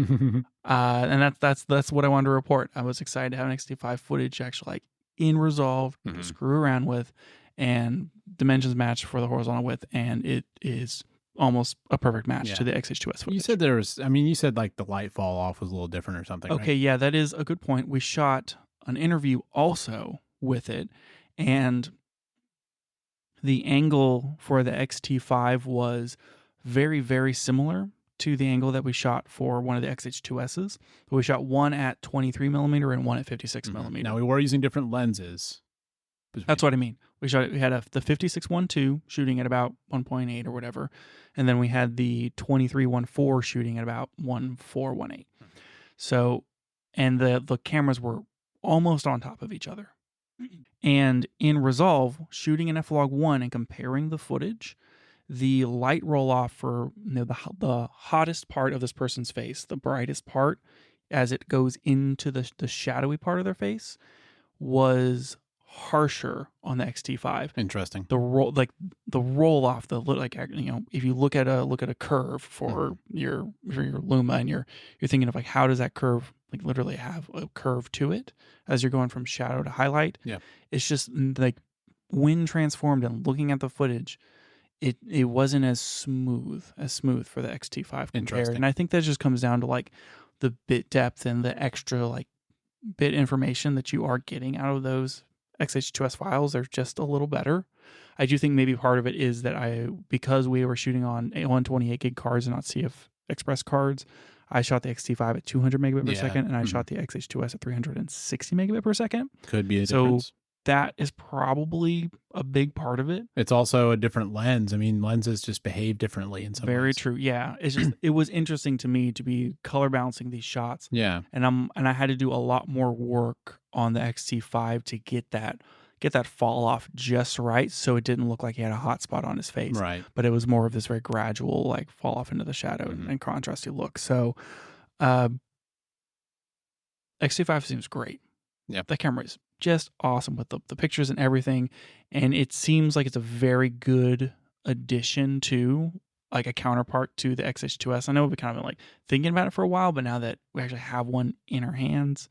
And that's what I wanted to report. I was excited to have an XT5 footage actually like in Resolve to screw around with, and dimensions match for the horizontal width, and it is almost a perfect match to the XH2S footage. You said like the light fall off was a little different or something. Okay, right? Yeah, that is a good point. We shot an interview also with it, and the angle for the XT5 was very, very similar to the angle that we shot for one of the XH2Ss. We shot one at 23 millimeter and one at 56 millimeter. Now we were using different lenses. That's what I mean. We had the 56-1.2 shooting at about 1.8 or whatever, and then we had the 23-1.4 shooting at about 1.418. So, and the cameras were almost on top of each other. And in Resolve, shooting an F-Log 1 and comparing the footage, the light roll off for the hottest part of this person's face, the brightest part, as it goes into the shadowy part of their face, was harsher on the XT5. Interesting. The roll off, if you look at a curve for your Luma, and you're thinking of like, how does that curve like literally have a curve to it as you're going from shadow to highlight? Yeah, it's just like when transformed and looking at the footage, it wasn't as smooth for the XT5 compared. And I think that just comes down to like the bit depth and the extra like bit information that you are getting out of those XH2S files. They're just a little better. I do think maybe part of it is that because we were shooting on 128 gig cards and not CF Express cards, I shot the XT5 at 200 megabit per second, and I shot the XH2S at 360 megabit per second. Could be a difference. So that is probably a big part of it. It's also a different lens. I mean, lenses just behave differently in some ways. Very true. Yeah. It's just, it was interesting to me to be color balancing these shots. Yeah. And I had to do a lot more work on the XT5 to get that fall off just right, so it didn't look like he had a hot spot on his face. Right. But it was more of this very gradual like fall off into the shadow and contrasty look. So XT5 seems great. Yeah. The camera is just awesome with the pictures and everything. And it seems like it's a very good addition to like a counterpart to the XH2S. I know we've kind of been like thinking about it for a while, but now that we actually have one in our hands,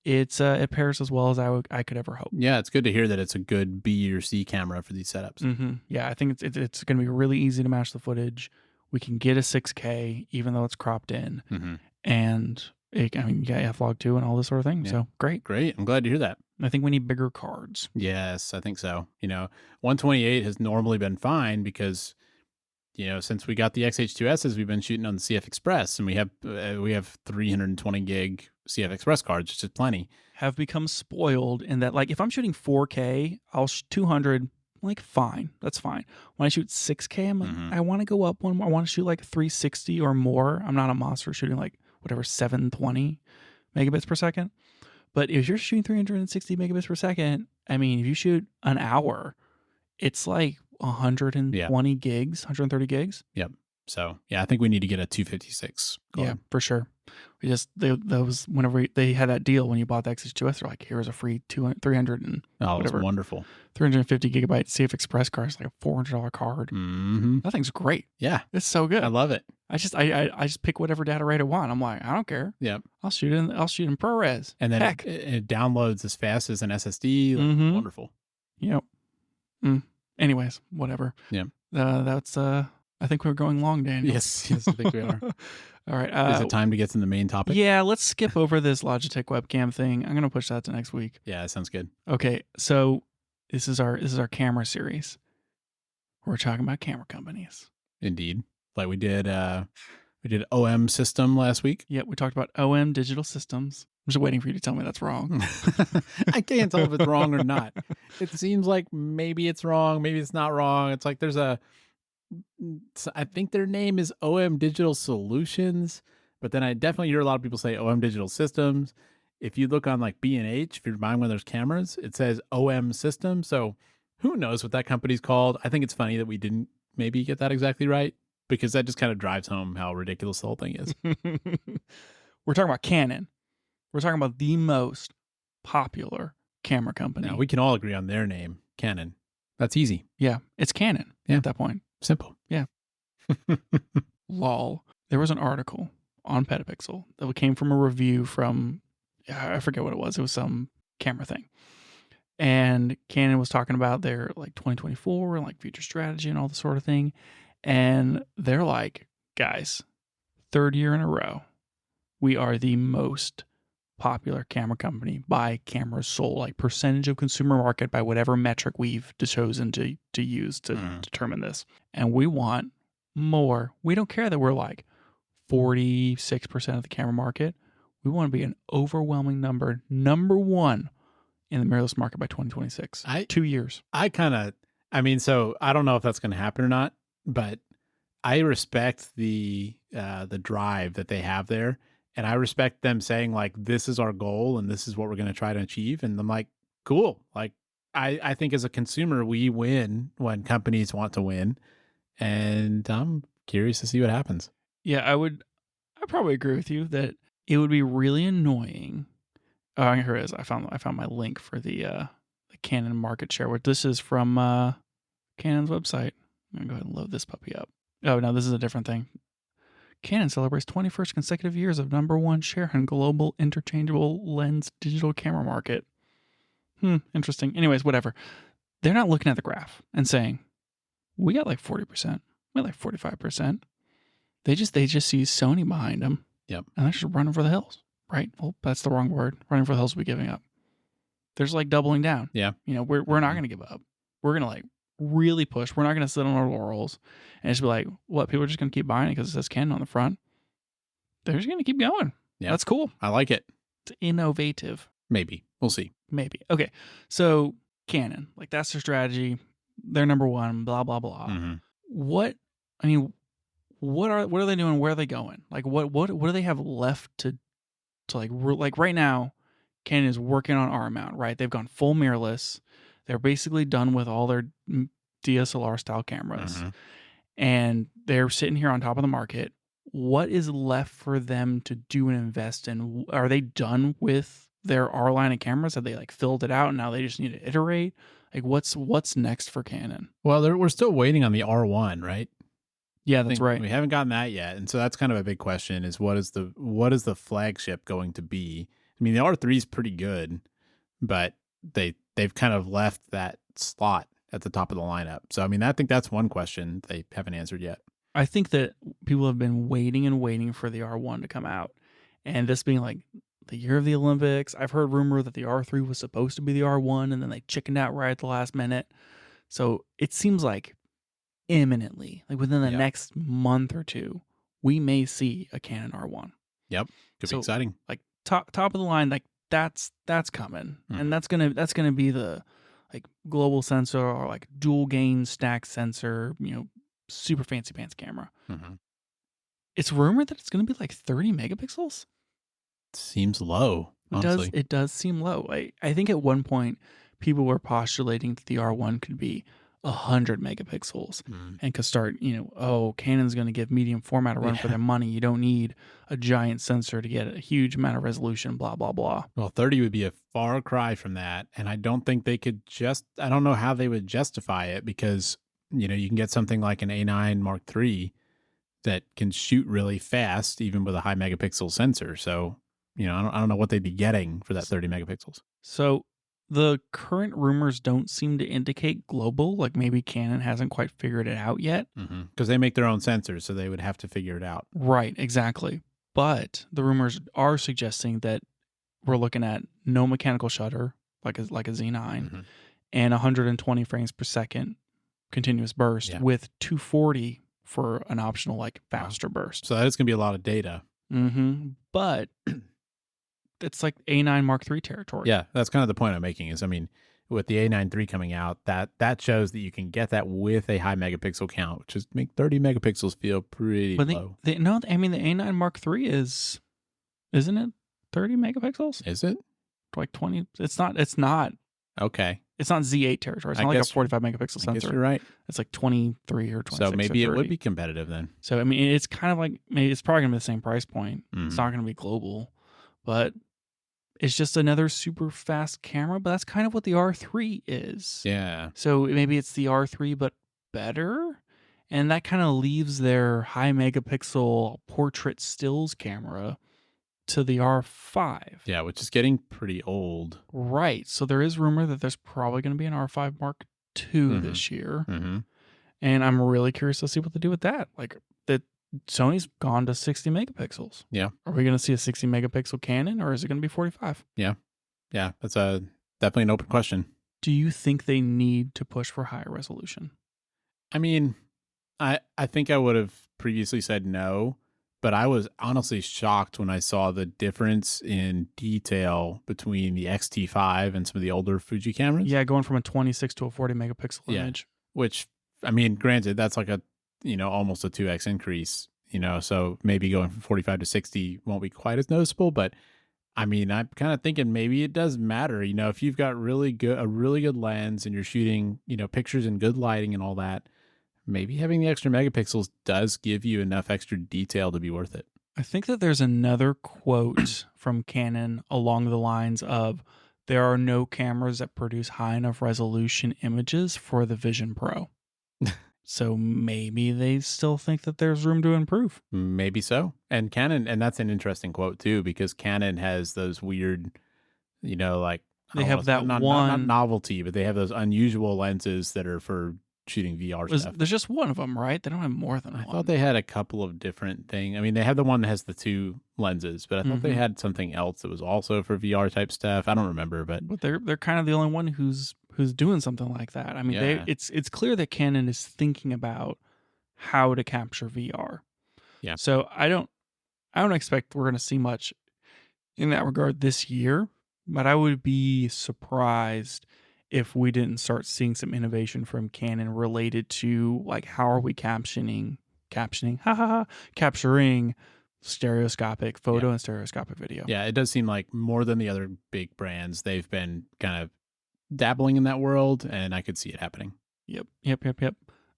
it pairs as well as I could ever hope. Yeah, it's good to hear that it's a good B or C camera for these setups. Mm-hmm. Yeah, I think it's going to be really easy to match the footage. We can get a 6K even though it's cropped in, and you got F-Log 2 and all this sort of thing. Yeah. So great. I'm glad to hear that. I think we need bigger cards. Yes, I think so. 128 has normally been fine because since we got the XH2Ss, we've been shooting on the CF Express, and we have 320 gig CF Express cards, which is plenty. Have become spoiled in that, like, if I'm shooting 4K, I'll 200, like, fine, that's fine. When I shoot 6K, I'm like, I want to go up one more. I want to shoot like 360 or more. I'm not a monster shooting like whatever 720 megabits per second. But if you're shooting 360 megabits per second, I mean, if you shoot an hour, it's like 120 gigs, 130 gigs. Yep. So yeah, I think we need to get a 256 card. Yeah, for sure. We just those whenever they had that deal when you bought the XH2S, they're like, here's a free 300 and whatever. That's wonderful. 350 gigabyte CF Express card is like a $400 card. That thing's great. Yeah, it's so good. I love it. I just pick whatever data rate I want. I'm like, I don't care. Yeah, I'll shoot in ProRes. And then it downloads as fast as an SSD. Wonderful. Yep. Anyways, whatever. Yeah. That's I think we're going long, Daniel. Yes, I think we are. All right. Is it time to get to the main topic? Yeah, let's skip over this Logitech webcam thing. I'm going to push that to next week. Yeah, that sounds good. Okay, so this is our camera series. We're talking about camera companies. Indeed. Like we did OM System last week. Yeah, we talked about OM Digital Systems. I'm just waiting for you to tell me that's wrong. I can't tell if it's wrong or not. It seems like maybe it's wrong, maybe it's not wrong. It's like I think their name is OM Digital Solutions, but then I definitely hear a lot of people say OM Digital Systems. If you look on like B&H, if you're buying one of those cameras, it says OM System. So who knows what that company's called? I think it's funny that we didn't maybe get that exactly right, because that just kind of drives home how ridiculous the whole thing is. We're talking about Canon. We're talking about the most popular camera company. Now, we can all agree on their name, Canon. That's easy. Yeah, it's Canon at that point. Simple. Yeah. Lol. There was an article on Petapixel that came from a review from, I forget what it was. It was some camera thing. And Canon was talking about their like 2024 and like future strategy and all this sort of thing. And they're like, guys, third year in a row, we are the most popular camera company by cameras sold, like percentage of consumer market by whatever metric we've chosen to use to determine this. And we want more. We don't care that we're like 46% of the camera market. We want to be an overwhelming number one in the mirrorless market by 2026. 2 years. So I don't know if that's going to happen or not, but I respect the drive that they have there. And I respect them saying like, this is our goal and this is what we're going to try to achieve. And I'm like, cool. Like, I think as a consumer, we win when companies want to win. And I'm curious to see what happens. Yeah, I probably agree with you that it would be really annoying. Oh, here it is. I found my link for the Canon market share. This is from Canon's website. I'm going to go ahead and load this puppy up. Oh, no, this is a different thing. Canon celebrates 21st consecutive years of #1 share in global interchangeable lens digital camera market. Interesting. Anyways, whatever. They're not looking at the graph and saying, we got like 40%. We got like 45%. They just see Sony behind them. Yep. And they're just running for the hills, right? Well, that's the wrong word. Running for the hills will be giving up. They're just like doubling down. Yeah. We're not going to give up. We're going to like really push. We're not going to sit on our laurels and just be like, what, people are just going to keep buying it because it says Canon on the front. They're just going to keep going. Yeah. That's cool. I like it. It's innovative. Maybe. We'll see. Maybe. Okay. So Canon, like that's their strategy. They're #1, blah, blah, blah. Mm-hmm. What are they doing? Where are they going? Like what do they have left to like right now, Canon is working on R mount, right? They've gone full mirrorless. They're basically done with all their DSLR style cameras. And they're sitting here on top of the market. What is left for them to do and invest in? Are they done with their R line of cameras? Have they like filled it out and now they just need to iterate? Like what's next for Canon? Well, we're still waiting on the R1, right? Yeah, that's right. We haven't gotten that yet. And so that's kind of a big question is what is the flagship going to be? I mean, the R3 is pretty good, but they've kind of left that slot at the top of the lineup. So, I mean, I think that's one question they haven't answered yet. I think that people have been waiting and waiting for the R1 to come out. And this being like the year of the Olympics, I've heard rumor that the R3 was supposed to be the R1 and then they chickened out right at the last minute. So it seems like imminently, like within the Yep. next month or two, we may see a Canon R1. Yep. Could be So exciting. like top of the line, like that's coming, and Mhm. that's gonna be the like global sensor or like dual gain stack sensor, super fancy pants camera. Mhm. It's rumored that it's gonna be like 30 megapixels. Seems low, honestly. It does seem low. I think at one point people were postulating that the R1 could be 100 megapixels Mm. and could start, Canon's going to give medium format a run for Yeah. their money. You don't need a giant sensor to get a huge amount of resolution, blah, blah, blah. Well, 30 would be a far cry from that. And I don't think they could I don't know how they would justify it because, you can get something like an A9 Mark III that can shoot really fast, even with a high megapixel sensor. So, I don't know what they'd be getting for that 30 megapixels. So the current rumors don't seem to indicate global, like maybe Canon hasn't quite figured it out yet. Because they make their own sensors, so they would have to figure it out. Right, exactly. But the rumors are suggesting that we're looking at no mechanical shutter, like a Z9, Mhm. and 120 frames per second continuous burst Yeah. with 240 for an optional like Wow. faster burst. So that is going to be a lot of data. But it's like A9 Mark III territory. Yeah, that's kind of the point I'm making is, with the A9 III coming out, that shows that you can get that with a high megapixel count, which is make 30 megapixels feel pretty But low. the A9 Mark III isn't it 30 megapixels? Is it? Like 20. It's not Okay. It's not Z8 territory. It's I not like a guess- 45 megapixel I guess sensor. you're right. It's like 23 or 26 So maybe or it would 30. be competitive then. So, I mean, it's kind of like, maybe it's probably going to be the same price point. It's Mhm. not going to be global, but it's just another super fast camera. But that's kind of what the R3 is. Yeah. So maybe it's the R3, but better. And that kind of leaves their high megapixel portrait stills camera to the R5. Yeah, which is getting pretty old. Right. So there is rumor that there's probably going to be an R5 Mark II Mhm. this year. Mm-hmm. And I'm really curious to see what they do with that. Like that Sony's gone to 60 megapixels. Yeah. Are we going to see a 60 megapixel Canon or is it going to be 45? Yeah, that's definitely an open question. Do you think they need to push for higher resolution? I mean, I think I would have previously said no, but I was honestly shocked when I saw the difference in detail between the X-T5 and some of the older Fuji cameras. Yeah, going from a 26 to a 40 megapixel Yeah. image. Which, I mean, granted, that's like almost a 2x increase, so maybe going from 45 to 60 won't be quite as noticeable, but I mean, I'm kind of thinking maybe it does matter, if you've got a really good lens and you're shooting, pictures in good lighting and all that, maybe having the extra megapixels does give you enough extra detail to be worth it. I think that there's another quote from Canon along the lines of, there are no cameras that produce high enough resolution images for the Vision Pro. So maybe they still think that there's room to improve. Maybe so. And Canon, and that's an interesting quote too, because Canon has those weird, like They have that not one novelty, but they have those unusual lenses that are for shooting VR stuff. There's just one of them, right? They don't have more than I one. thought they had a couple of different things. I mean, they have the one that has the two lenses, but I thought they had something else that was also for VR type stuff. I don't remember, but they're kind of the only one who's doing something like that. I mean, it's clear that Canon is thinking about how to capture VR. Yeah. So I don't expect we're going to see much in that regard this year, but I would be surprised if we didn't start seeing some innovation from Canon related to like how are we capturing stereoscopic photo and stereoscopic video. Yeah, it does seem like more than the other big brands, they've been kind of dabbling in that world, and I could see it happening. Yep.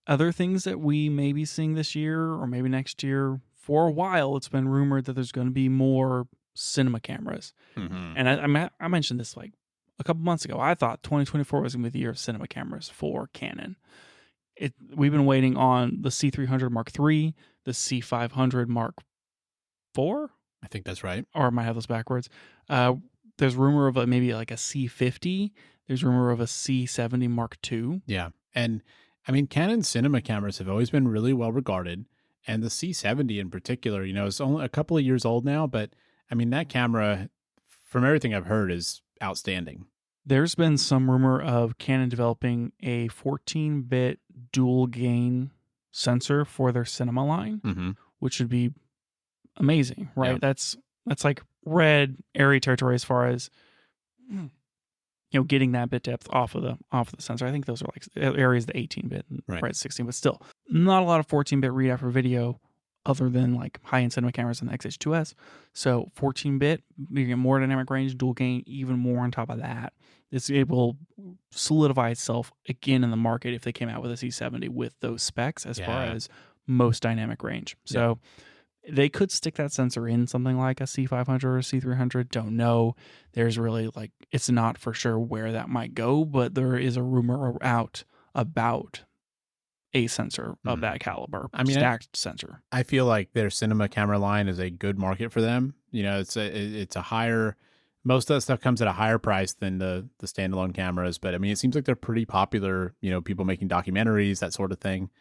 Other things that we may be seeing this year or maybe next year, for a while, it's been rumored that there's going to be more cinema cameras. Mm-hmm. And I mentioned this like a couple months ago. I thought 2024 was going to be the year of cinema cameras for Canon. We've been waiting on the C300 Mark III, the C500 Mark IV. I think that's right. Or I might have those backwards. There's rumor of maybe like a C50. There's rumor of a C70 Mark II. Yeah. And I mean, Canon cinema cameras have always been really well regarded. And the C70 in particular, it's only a couple of years old now, but I mean, that camera, from everything I've heard, is outstanding. There's been some rumor of Canon developing a 14-bit dual gain sensor for their cinema line, Mm-hmm. which would be amazing, right? Yeah. That's like red area territory as far as getting that bit depth off of the sensor. I think those are like areas the 18-bit and Right. 16, but still not a lot of 14-bit readout for video other than like high-end cinema cameras and the XH2S. So 14-bit, you get more dynamic range, dual gain, even more on top of that. It will solidify itself again in the market if they came out with a C70 with those specs as far as most dynamic range. So they could stick that sensor in something like a C500 or a C300. Don't know. There's really it's not for sure where that might go, but there is a rumor out about a sensor of that caliber, stacked sensor. I feel like their cinema camera line is a good market for them. It's a higher, most of that stuff comes at a higher price than the standalone cameras, but I mean, it seems like they're pretty popular, people making documentaries, that sort of thing.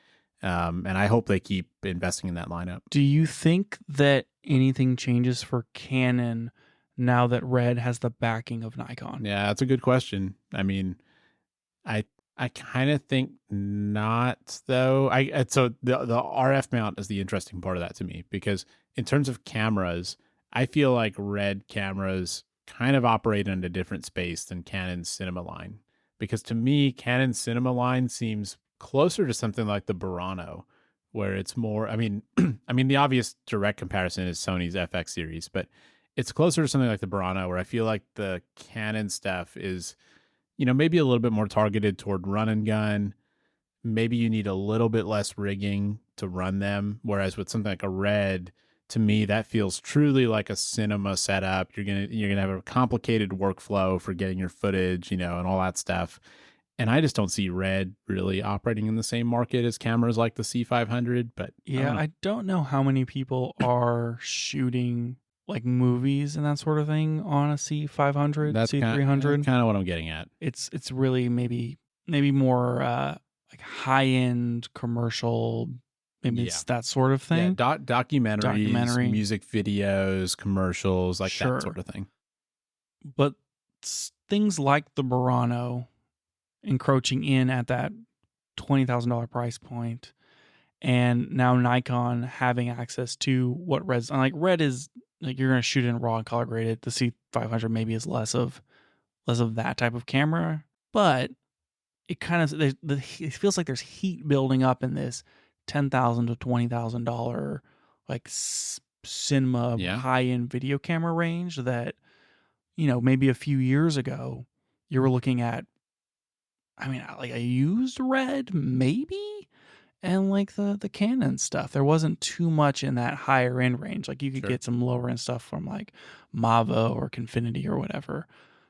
And I hope they keep investing in that lineup. Do you think that anything changes for Canon now that Red has the backing of Nikon? Yeah, that's a good question. I mean, I kind of think not, though. So the RF mount is the interesting part of that to me, because in terms of cameras, I feel like Red cameras kind of operate in a different space than Canon's cinema line, because to me, Canon's cinema line seems closer to something like the Burano, where it's more, I mean, the obvious direct comparison is Sony's FX series, but it's closer to something like the Burano, where I feel like the Canon stuff is, maybe a little bit more targeted toward run and gun. Maybe you need a little bit less rigging to run them. Whereas with something like a Red, to me, that feels truly like a cinema setup. You're gonna have a complicated workflow for getting your footage, and all that stuff. And I just don't see Red really operating in the same market as cameras like the C500. But yeah, I don't know how many people are shooting like movies and that sort of thing on a C500, C300. That's kind of what I'm getting at. It's really maybe more like high end commercial. Maybe it's that sort of thing. Yeah, documentaries, music videos, commercials, like that sort of thing. But things like the Burano encroaching in at that $20,000 price point, and now Nikon having access to what Red's like. Red is like you're gonna shoot in raw and color graded. The C500 maybe is less of that type of camera, but it kind of it feels like there's heat building up in this $10,000 to $20,000 like cinema high end video camera range that maybe a few years ago you were looking at. I mean, like a used Red maybe, and like the Canon stuff. There wasn't too much in that higher end range. Like you could get some lower end stuff from like Mava or Confinity or whatever.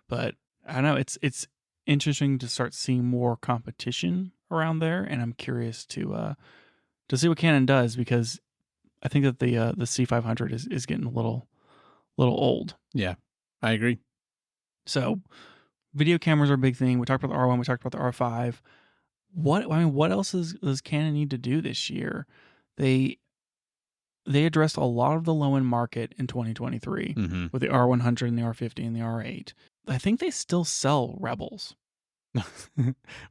But I don't know, it's interesting to start seeing more competition around there, and I'm curious to see what Canon does, because I think that the C500 is getting a little old. Yeah, I agree. So video cameras are a big thing. We talked about the R1. We talked about the R5. What else does Canon need to do this year? They addressed a lot of the low end market in 2023 with the R100 and the R50 and the R8. I think they still sell Rebels,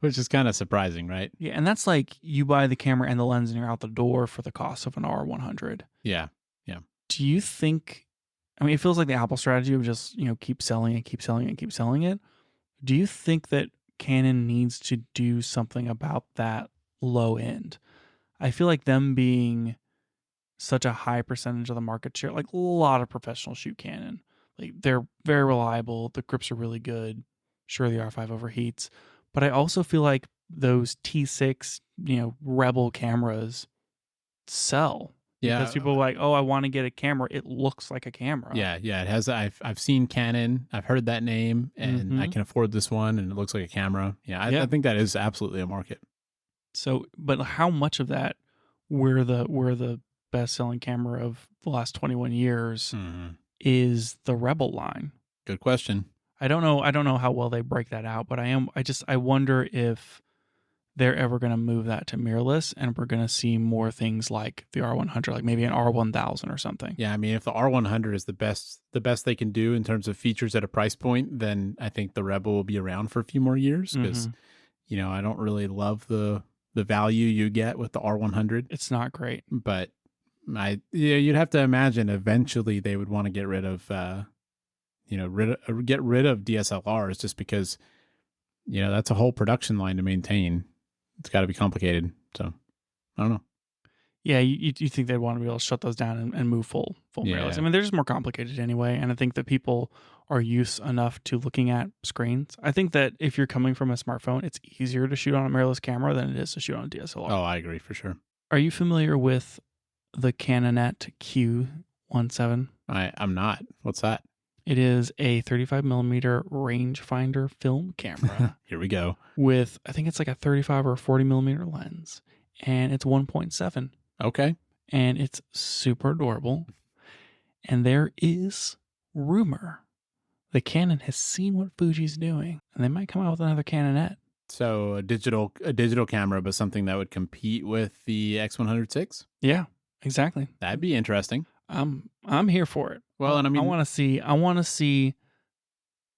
which is kind of surprising, right? Yeah, and that's like you buy the camera and the lens and you're out the door for the cost of an R100. Yeah. Do you think? I mean, it feels like the Apple strategy of just keep selling it, keep selling it, keep selling it. Do you think that Canon needs to do something about that low end? I feel like them being such a high percentage of the market share, like a lot of professionals shoot Canon. Like they're very reliable. The grips are really good. Sure, the R5 overheats, but I also feel like those T6, Rebel cameras sell. Yeah, because people are like, oh, I want to get a camera. It looks like a camera. Yeah, it has. I've seen Canon. I've heard that name, and I can afford this one, and it looks like a camera. Yeah, I think that is absolutely a market. So, but how much of that we're the best selling camera of the last 21 years is the Rebel line? Good question. I don't know how well they break that out, but I wonder if they're ever going to move that to mirrorless, and we're going to see more things like the R100, like maybe an R1000 or something. Yeah, I mean, if the R100 is the best they can do in terms of features at a price point, then I think the Rebel will be around for a few more years, because I don't really love the the value you get with the R100. It's not great. But you'd have to imagine eventually they would want to get rid of get rid of DSLRs, just because that's a whole production line to maintain. It's got to be complicated. So I don't know. Yeah, you think they'd want to be able to shut those down and move full mirrorless. I mean, they're just more complicated anyway, and I think that people are used enough to looking at screens. I think that if you're coming from a smartphone, it's easier to shoot on a mirrorless camera than it is to shoot on a DSLR. Oh, I agree for sure. Are you familiar with the Canonet Q17? I'm not. What's that? It is a 35 millimeter rangefinder film camera. Here we go. With, I think it's like a 35 or 40 millimeter lens, and it's 1.7. Okay. And it's super adorable. And there is rumor that Canon has seen what Fuji's doing, and they might come out with another Canonet. So a digital camera, but something that would compete with the X100VI? Yeah, exactly. That'd be interesting. I'm here for it. Well, and I mean, I want to see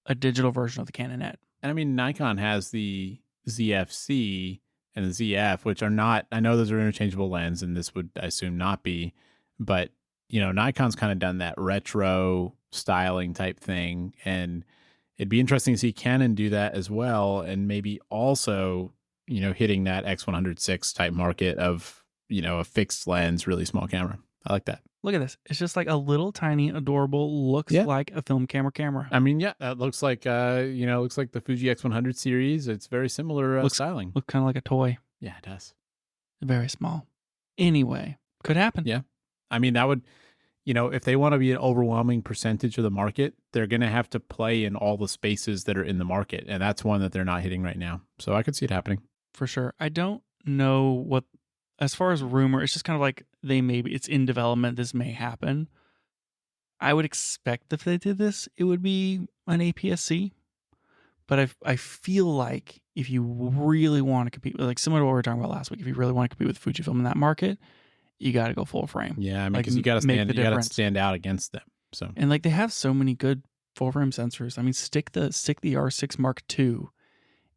a digital version of the Canonet. And I mean, Nikon has the ZFC and the ZF, which are not, I know those are interchangeable lens, and this would, I assume, not be, but Nikon's kind of done that retro styling type thing, and it'd be interesting to see Canon do that as well, and maybe also, hitting that X100VI type market of, a fixed lens, really small camera. I like that. Look at this. It's just like a little tiny, adorable, looks like a film camera. I mean, yeah, that looks like, looks like the Fuji X100 series. It's very similar styling. Looks kind of like a toy. Yeah, it does. Very small. Anyway, could happen. Yeah. I mean, that would, if they want to be an overwhelming percentage of the market, they're going to have to play in all the spaces that are in the market. And that's one that they're not hitting right now. So I could see it happening. For sure. I don't know what, as far as rumor, it's just kind of like it's in development. This may happen. I would expect if they did this, it would be an APS-C. But I feel like if you really want to compete, like similar to what we were talking about last week, if you really want to compete with Fujifilm in that market, you got to go full frame. Yeah, I mean, because you got to stand out against them. So, and like they have so many good full frame sensors. I mean, stick the R6 Mark II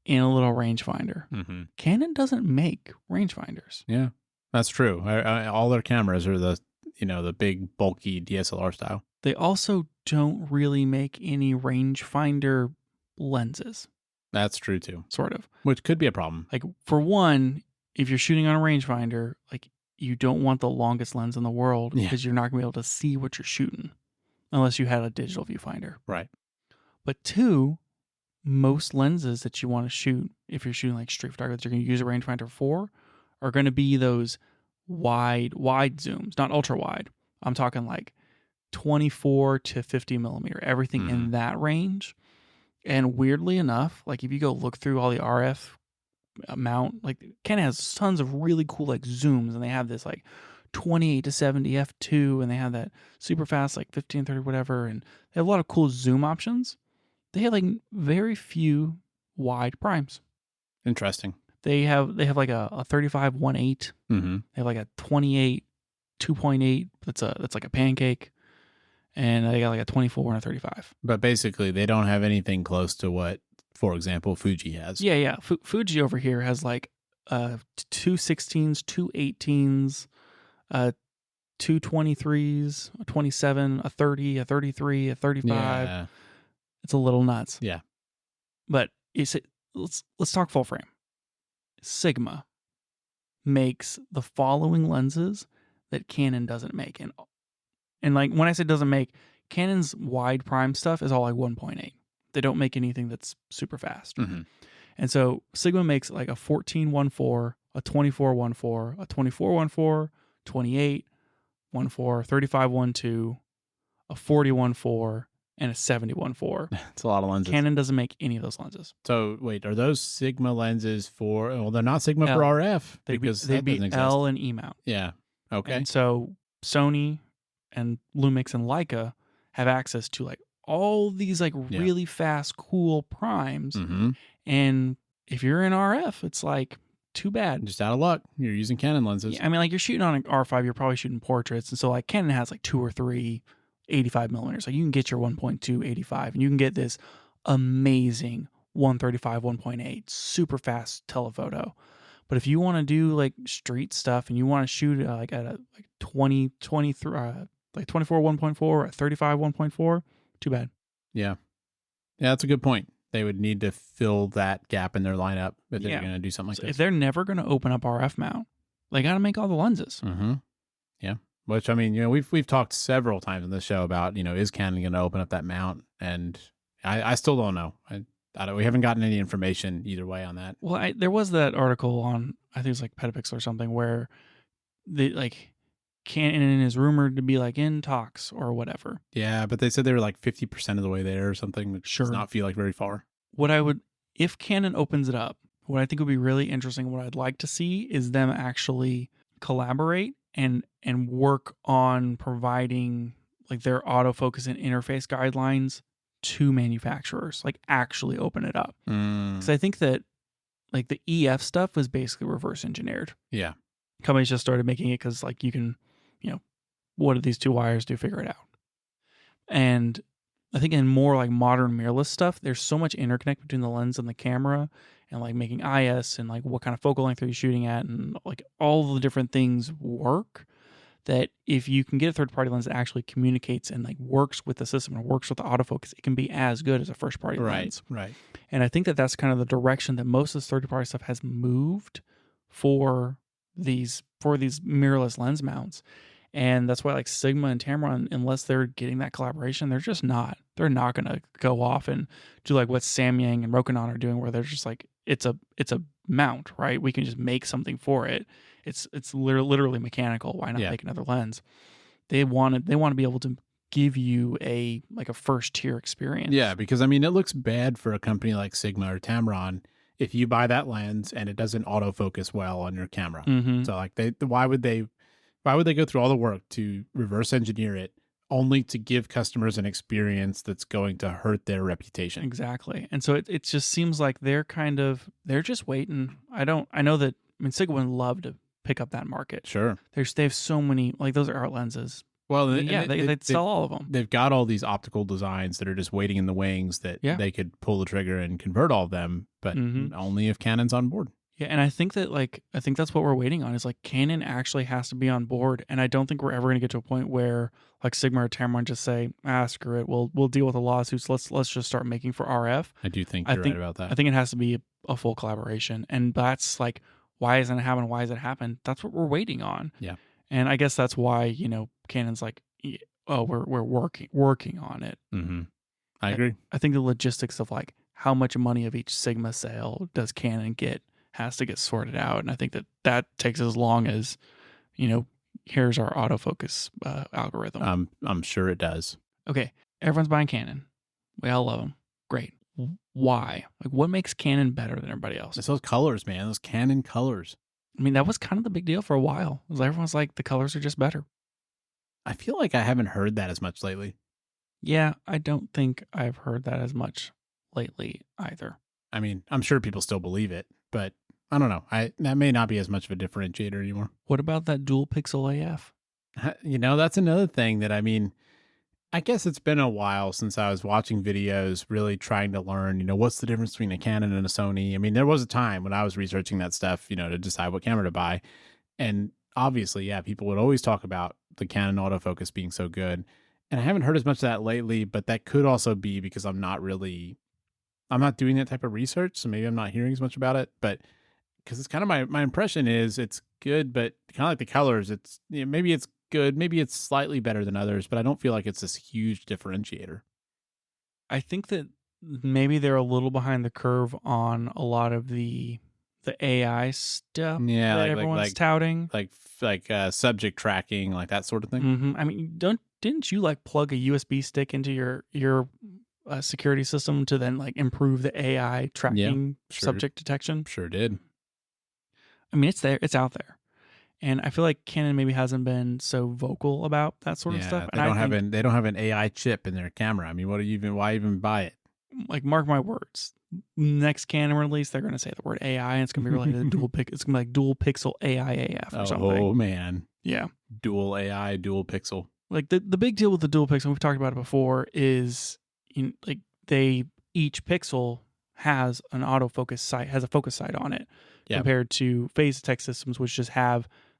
in a little rangefinder. Mm-hmm. Canon doesn't make rangefinders. Yeah, that's true. All their cameras are the big bulky DSLR style. They also don't really make any rangefinder lenses. That's true too. Sort of. Which could be a problem. Like, for one, if you're shooting on a rangefinder, like, you don't want the longest lens in the world because you're not going to be able to see what you're shooting unless you had a digital viewfinder. Right. But two, most lenses that you want to shoot, if you're shooting like street photography that you're going to use a rangefinder for, are going to be those wide zooms, not ultra wide. I'm talking like 24 to 50 millimeter, everything in that range. And weirdly enough, like if you go look through all the RF mount, like Canon has tons of really cool like zooms, and they have this like 28 to 70 f2, and they have that super fast like 1530 whatever, and they have a lot of cool zoom options. They have like very few wide primes. Interesting. They have like a 35 1.8. Mm-hmm. They have like a 28 2.8. That's like a pancake. And they got like a 24 and a 35. But basically, they don't have anything close to what, for example, Fuji has. Yeah. Fuji over here has like 2 16s, 2 18s, 2 23s, a 27, a 30, a 33, a 35. Yeah. It's a little nuts. Yeah. But let's talk full frame. Sigma makes the following lenses that Canon doesn't make. And like when I say doesn't make, Canon's wide prime stuff is all like 1.8. They don't make anything that's super fast. Mm-hmm. And so Sigma makes like a 14-1.4, a 24-1.4, a 24-1.4, 28-1.4, 35-1.2, a 40-1.4, and a 70-1.4. That's a lot of lenses. Canon doesn't make any of those lenses. So wait, are those Sigma lenses for? Well, they're not Sigma for RF because they'd be L and E mount. Yeah. Okay. And so Sony and Lumix and Leica have access to like all these like really fast, cool primes. Mm-hmm. And if you're in RF, it's like too bad. Just out of luck. You're using Canon lenses. Yeah, I mean, like you're shooting on an R5, you're probably shooting portraits. And so like Canon has like 2 or 3 85 millimeters. Like you can get your 1.2 85 and you can get this amazing 135 1.8 super fast telephoto. But if you want to do like street stuff and you want to shoot like at a like 20, 23, like 24 1.4 or 35 1.4, too bad. Yeah. Yeah, that's a good point. They would need to fill that gap in their lineup if they're going to do something like this. If they're never going to open up RF mount, they got to make all the lenses. Mm-hmm. Yeah. Which, I mean, you know, we've talked several times in this show about, you know, is Canon going to open up that mount? And I still don't know. We haven't gotten any information either way on that. Well, there was that article on, I think it was like Petapixel or something, where the like Canon is rumored to be like in talks or whatever. Yeah, but they said they were like 50% of the way there or something, which does not feel like very far. If Canon opens it up, what I think would be really interesting, what I'd like to see is them actually collaborate and work on providing like their autofocus and interface guidelines to manufacturers, like actually open it up. Because I think that like the EF stuff was basically reverse engineered. Yeah. Companies just started making it because like you can, you know, what do these two wires do? Figure it out. And I think in more like modern mirrorless stuff, there's so much interconnect between the lens and the camera and like making IS and like what kind of focal length are you shooting at and like all the different things work, that if you can get a third-party lens that actually communicates and like works with the system and works with the autofocus, it can be as good as a first-party lens. Right. And I think that that's kind of the direction that most of this third-party stuff has moved for these mirrorless lens mounts. And that's why like Sigma and Tamron, unless they're getting that collaboration, they're just not. They're not going to go off and do like what Samyang and Rokinon are doing, where they're just like, it's a mount, right? We can just make something for it. It's literally mechanical. Why not make another lens? They want to be able to give you a first tier experience. Yeah, because I mean, it looks bad for a company like Sigma or Tamron if you buy that lens and it doesn't autofocus well on your camera. Mm-hmm. So like why would they go through all the work to reverse engineer it only to give customers an experience that's going to hurt their reputation? Exactly. And so it just seems like they're just waiting. I know that, I mean, Sigma would love to pick up that market. Sure. They have so many, like those are art lenses. Well, they'd sell all of them. They've got all these optical designs that are just waiting in the wings that they could pull the trigger and convert all of them, but only if Canon's on board. Yeah, and I think that's what we're waiting on, is like Canon actually has to be on board, and I don't think we're ever going to get to a point where like Sigma or Tamron just say, screw it, we'll deal with the lawsuits. Let's just start making for RF. I do think you're right about that. I think it has to be a full collaboration, and that's like, why isn't it happening? Why has it happened? That's what we're waiting on. Yeah, and I guess that's why, you know, Canon's like, oh, we're working on it. Mm-hmm. I agree. I think the logistics of like how much money of each Sigma sale does Canon get has to get sorted out, and I think that takes as long as, you know, here's our autofocus algorithm. I'm sure it does. Okay, everyone's buying Canon. We all love them. Great. Why? Like, what makes Canon better than everybody else? It's those colors, man. Those Canon colors. I mean, that was kind of the big deal for a while. Everyone's like, the colors are just better. I feel like I haven't heard that as much lately. Yeah, I don't think I've heard that as much lately either. I mean, I'm sure people still believe it, but I don't know. That may not be as much of a differentiator anymore. What about that dual pixel AF? You know, that's another thing that, I mean, I guess it's been a while since I was watching videos, really trying to learn, you know, what's the difference between a Canon and a Sony. I mean, there was a time when I was researching that stuff, you know, to decide what camera to buy. And obviously, yeah, people would always talk about the Canon autofocus being so good. And I haven't heard as much of that lately, but that could also be because I'm not doing that type of research. So maybe I'm not hearing as much about it, but because it's kind of my impression is it's good, but kind of like the colors, it's, you know, maybe it's good, maybe it's slightly better than others, but I don't feel like it's this huge differentiator. I think that maybe they're a little behind the curve on a lot of the AI stuff that everyone's touting, like subject tracking, like that sort of thing. Mm-hmm. I mean, didn't you like plug a USB stick into your security system to then like improve the AI tracking subject detection? Sure did. I mean, it's there, it's out there. And I feel like Canon maybe hasn't been so vocal about that sort of stuff. They don't have an AI chip in their camera. I mean, why even buy it? Like, mark my words. Next Canon release, they're going to say the word AI, and it's going to be related to dual pic. It's going to be like dual pixel AI AF or something. Oh man, yeah, dual AI, dual pixel. Like the big deal with the dual pixel, we've talked about it before, is like each pixel has an autofocus sight, has a focus sight on it, Yeah. compared to phase detect systems, which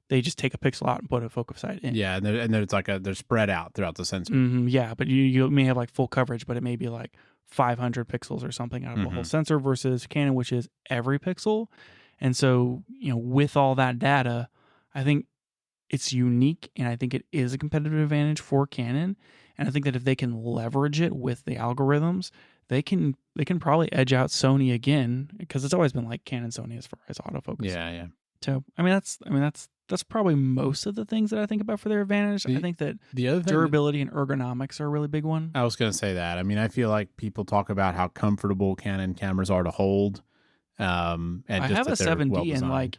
they just take a pixel out and put a focus sight in. Yeah, and there's like they're spread out throughout the sensor. Yeah, but you may have like full coverage, but it may be like 500 pixels or something out of the whole sensor versus Canon, which is every pixel. And so, with all that data, I think it's unique, and I think it is a competitive advantage for Canon. And I think that if they can leverage it with the algorithms, they can probably edge out Sony again, because it's always been like Canon, Sony as far as autofocus. Yeah. So that's probably most of the things that I think about for their advantage. I think that the other thing, durability and ergonomics are a really big one. I was going to say that. I mean, I feel like people talk about how comfortable Canon cameras are to hold. And I just have a 7D and like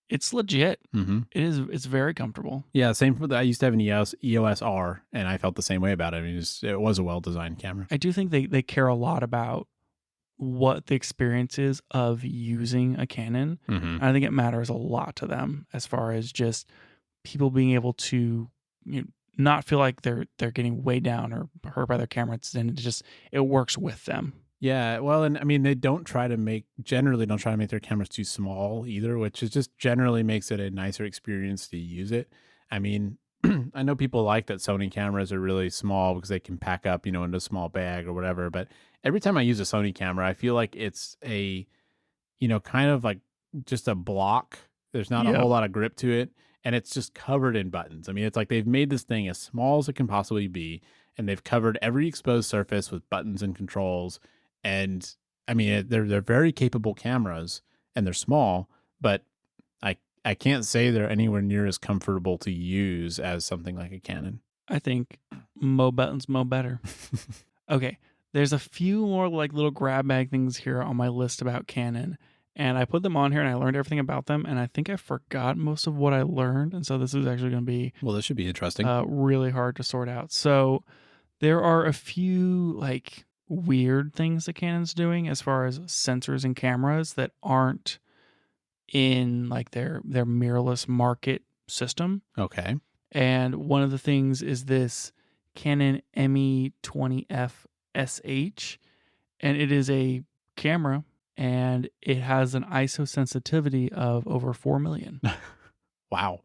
it's legit. It's very comfortable. Yeah, same for I used to have an EOS R, and I felt the same way about it. I mean, it was a well-designed camera. I do think they care a lot about what the experience is of using a Canon. And I think it matters a lot to them as far as just people being able to not feel like they're getting weighed down or hurt by their cameras, and it works with them. Yeah, well, and I mean, they generally don't try to make their cameras too small either, which is just generally makes it a nicer experience to use it. I mean, I know people like that Sony cameras are really small because they can pack up, into a small bag or whatever. But every time I use a Sony camera, I feel like it's a, kind of like just a block. There's not a whole lot of grip to it, and it's just covered in buttons. I mean, it's like they've made this thing as small as it can possibly be, and they've covered every exposed surface with buttons and controls. And I mean, they're very capable cameras, and they're small, but I can't say they're anywhere near as comfortable to use as something like a Canon. I think mo buttons, mo better. Okay, there's a few more like little grab bag things here on my list about Canon, and I put them on here and I learned everything about them, and I think I forgot most of what I learned, and so this is actually going to be this should be interesting. Really hard to sort out. So there are a few like weird things that Canon's doing as far as sensors and cameras that aren't in like their mirrorless market system. Okay. And one of the things is this Canon ME20F SH, and it is a camera, and it has an ISO sensitivity of over 4 million. Wow.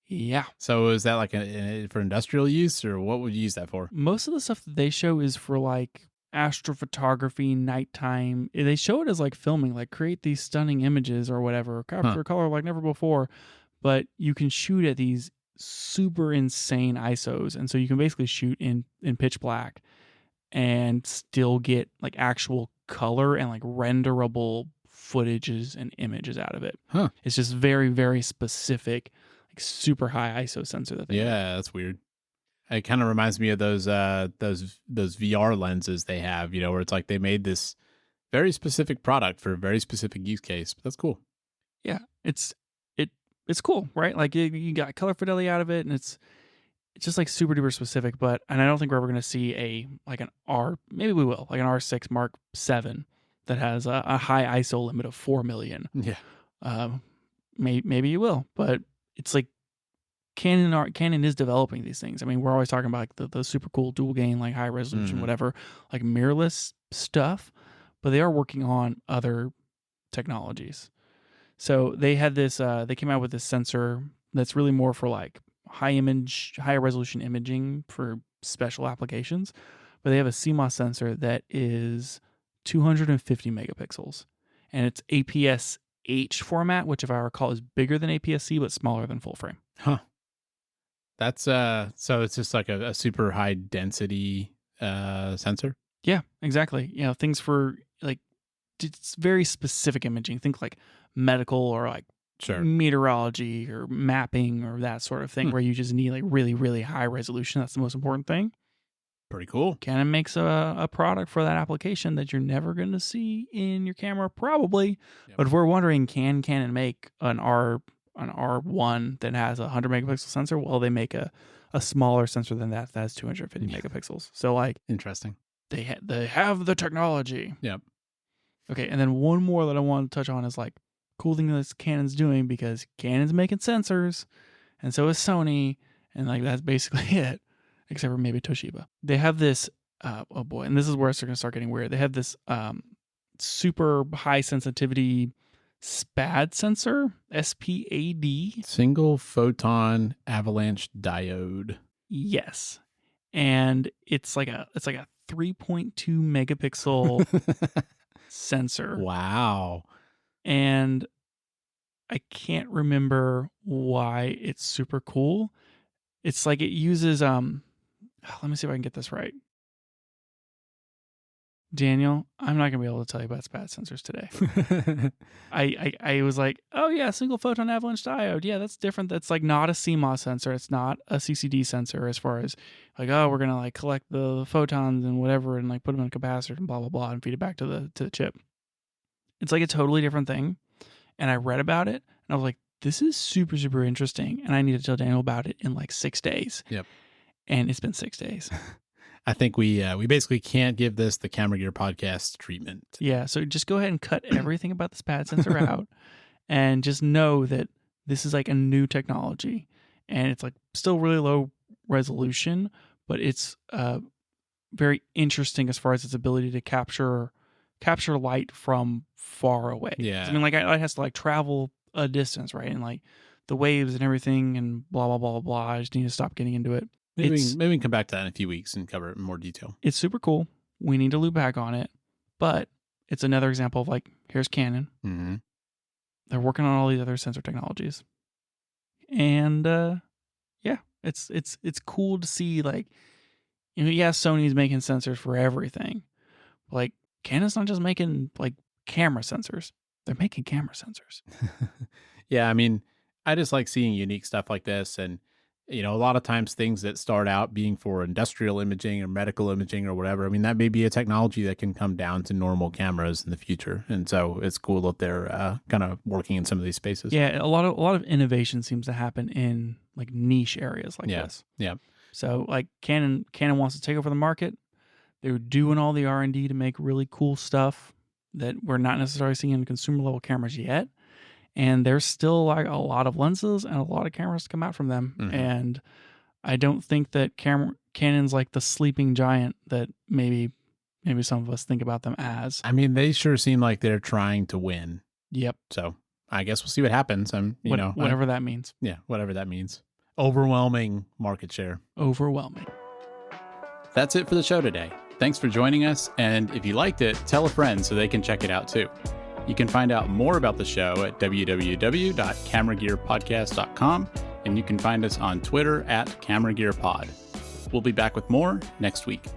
Yeah. So is that like for industrial use, or what would you use that for? Most of the stuff that they show is for like astrophotography, nighttime. They show it as like filming, like create these stunning images or whatever, capture color like never before. But you can shoot at these super insane ISOs, and so you can basically shoot in pitch black and still get like actual color and like renderable footages and images out of it. It's just very, very specific, like super high ISO sensor that they have. That's weird. It kind of reminds me of those VR lenses they have, where it's like they made this very specific product for a very specific use case. But that's cool. Yeah, it's cool, right? Like you got color fidelity out of it, and it's just like super duper specific. And I don't think we're ever going to see an R. Maybe we will, like an R6 Mark 7 that has a high ISO limit of 4 million. Yeah. Maybe you will, but it's like Canon is developing these things. I mean, we're always talking about like the super cool dual gain, like high resolution, whatever, like mirrorless stuff, but they are working on other technologies. So they had this, they came out with this sensor that's really more for like high resolution imaging for special applications, but they have a CMOS sensor that is 250 megapixels, and it's APS-H format, which if I recall is bigger than APS-C, but smaller than full frame. That's so it's just like a super high density sensor. Yeah, exactly. Things for like it's very specific imaging. Think like medical or like meteorology or mapping or that sort of thing, where you just need like really, really high resolution. That's the most important thing. Pretty cool. Canon makes a product for that application that you're never going to see in your camera, probably. Yep. But if we're wondering, can Canon make an R1 that has a 100 megapixel sensor? Well, they make a smaller sensor than that has 250 megapixels. So like, interesting. They have the technology. Yep. Okay, and then one more that I want to touch on is like cool thing that Canon's doing, because Canon's making sensors, and so is Sony, and like that's basically it, except for maybe Toshiba. They have this, oh boy, and this is where it's going to start getting weird. They have this super high sensitivity SPAD sensor, SPAD. Single photon avalanche diode. Yes. And it's like a 3.2 megapixel sensor. Wow. And I can't remember why it's super cool. It's like it uses let me see if I can get this right. Daniel, I'm not gonna be able to tell you about SPAD sensors today. I was like, oh yeah, single photon avalanche diode. Yeah, that's different. That's like not a CMOS sensor. It's not a CCD sensor as far as like, oh, we're gonna like collect the photons and whatever and like put them in a capacitor and blah blah blah and feed it back to the chip. It's like a totally different thing. And I read about it and I was like, this is super, super interesting. And I need to tell Daniel about it in like 6 days. Yep. And it's been 6 days. I think we basically can't give this the Camera Gear podcast treatment. Yeah, so just go ahead and cut everything about this SPAD sensor out and just know that this is like a new technology and it's like still really low resolution, but it's very interesting as far as its ability to capture light from far away. Yeah. I mean, like light has to like travel a distance, right? And like the waves and everything and blah, blah, blah, blah, blah. I just need to stop getting into it. Maybe we can come back to that in a few weeks and cover it in more detail. It's super cool. We need to loop back on it, but it's another example of like, here's Canon. Mm-hmm. They're working on all these other sensor technologies, and yeah, it's cool to see like, yeah, Sony's making sensors for everything, but like Canon's not just making like camera sensors; they're making camera sensors. Yeah, I mean, I just like seeing unique stuff like this, and a lot of times things that start out being for industrial imaging or medical imaging or whatever, I mean, that may be a technology that can come down to normal cameras in the future. And so it's cool that they're kind of working in some of these spaces. Yeah, a lot of innovation seems to happen in like niche areas like this. Yeah. So like Canon wants to take over the market. They're doing all the R&D to make really cool stuff that we're not necessarily seeing in consumer level cameras yet. And there's still like a lot of lenses and a lot of cameras to come out from them. Mm-hmm. And I don't think that Canon's like the sleeping giant that maybe some of us think about them as. I mean, they sure seem like they're trying to win. Yep. So I guess we'll see what happens. Whatever that means. Yeah, whatever that means. Overwhelming market share. Overwhelming. That's it for the show today. Thanks for joining us. And if you liked it, tell a friend so they can check it out too. You can find out more about the show at www.cameragearpodcast.com, and you can find us on Twitter @CameraGearPod. We'll be back with more next week.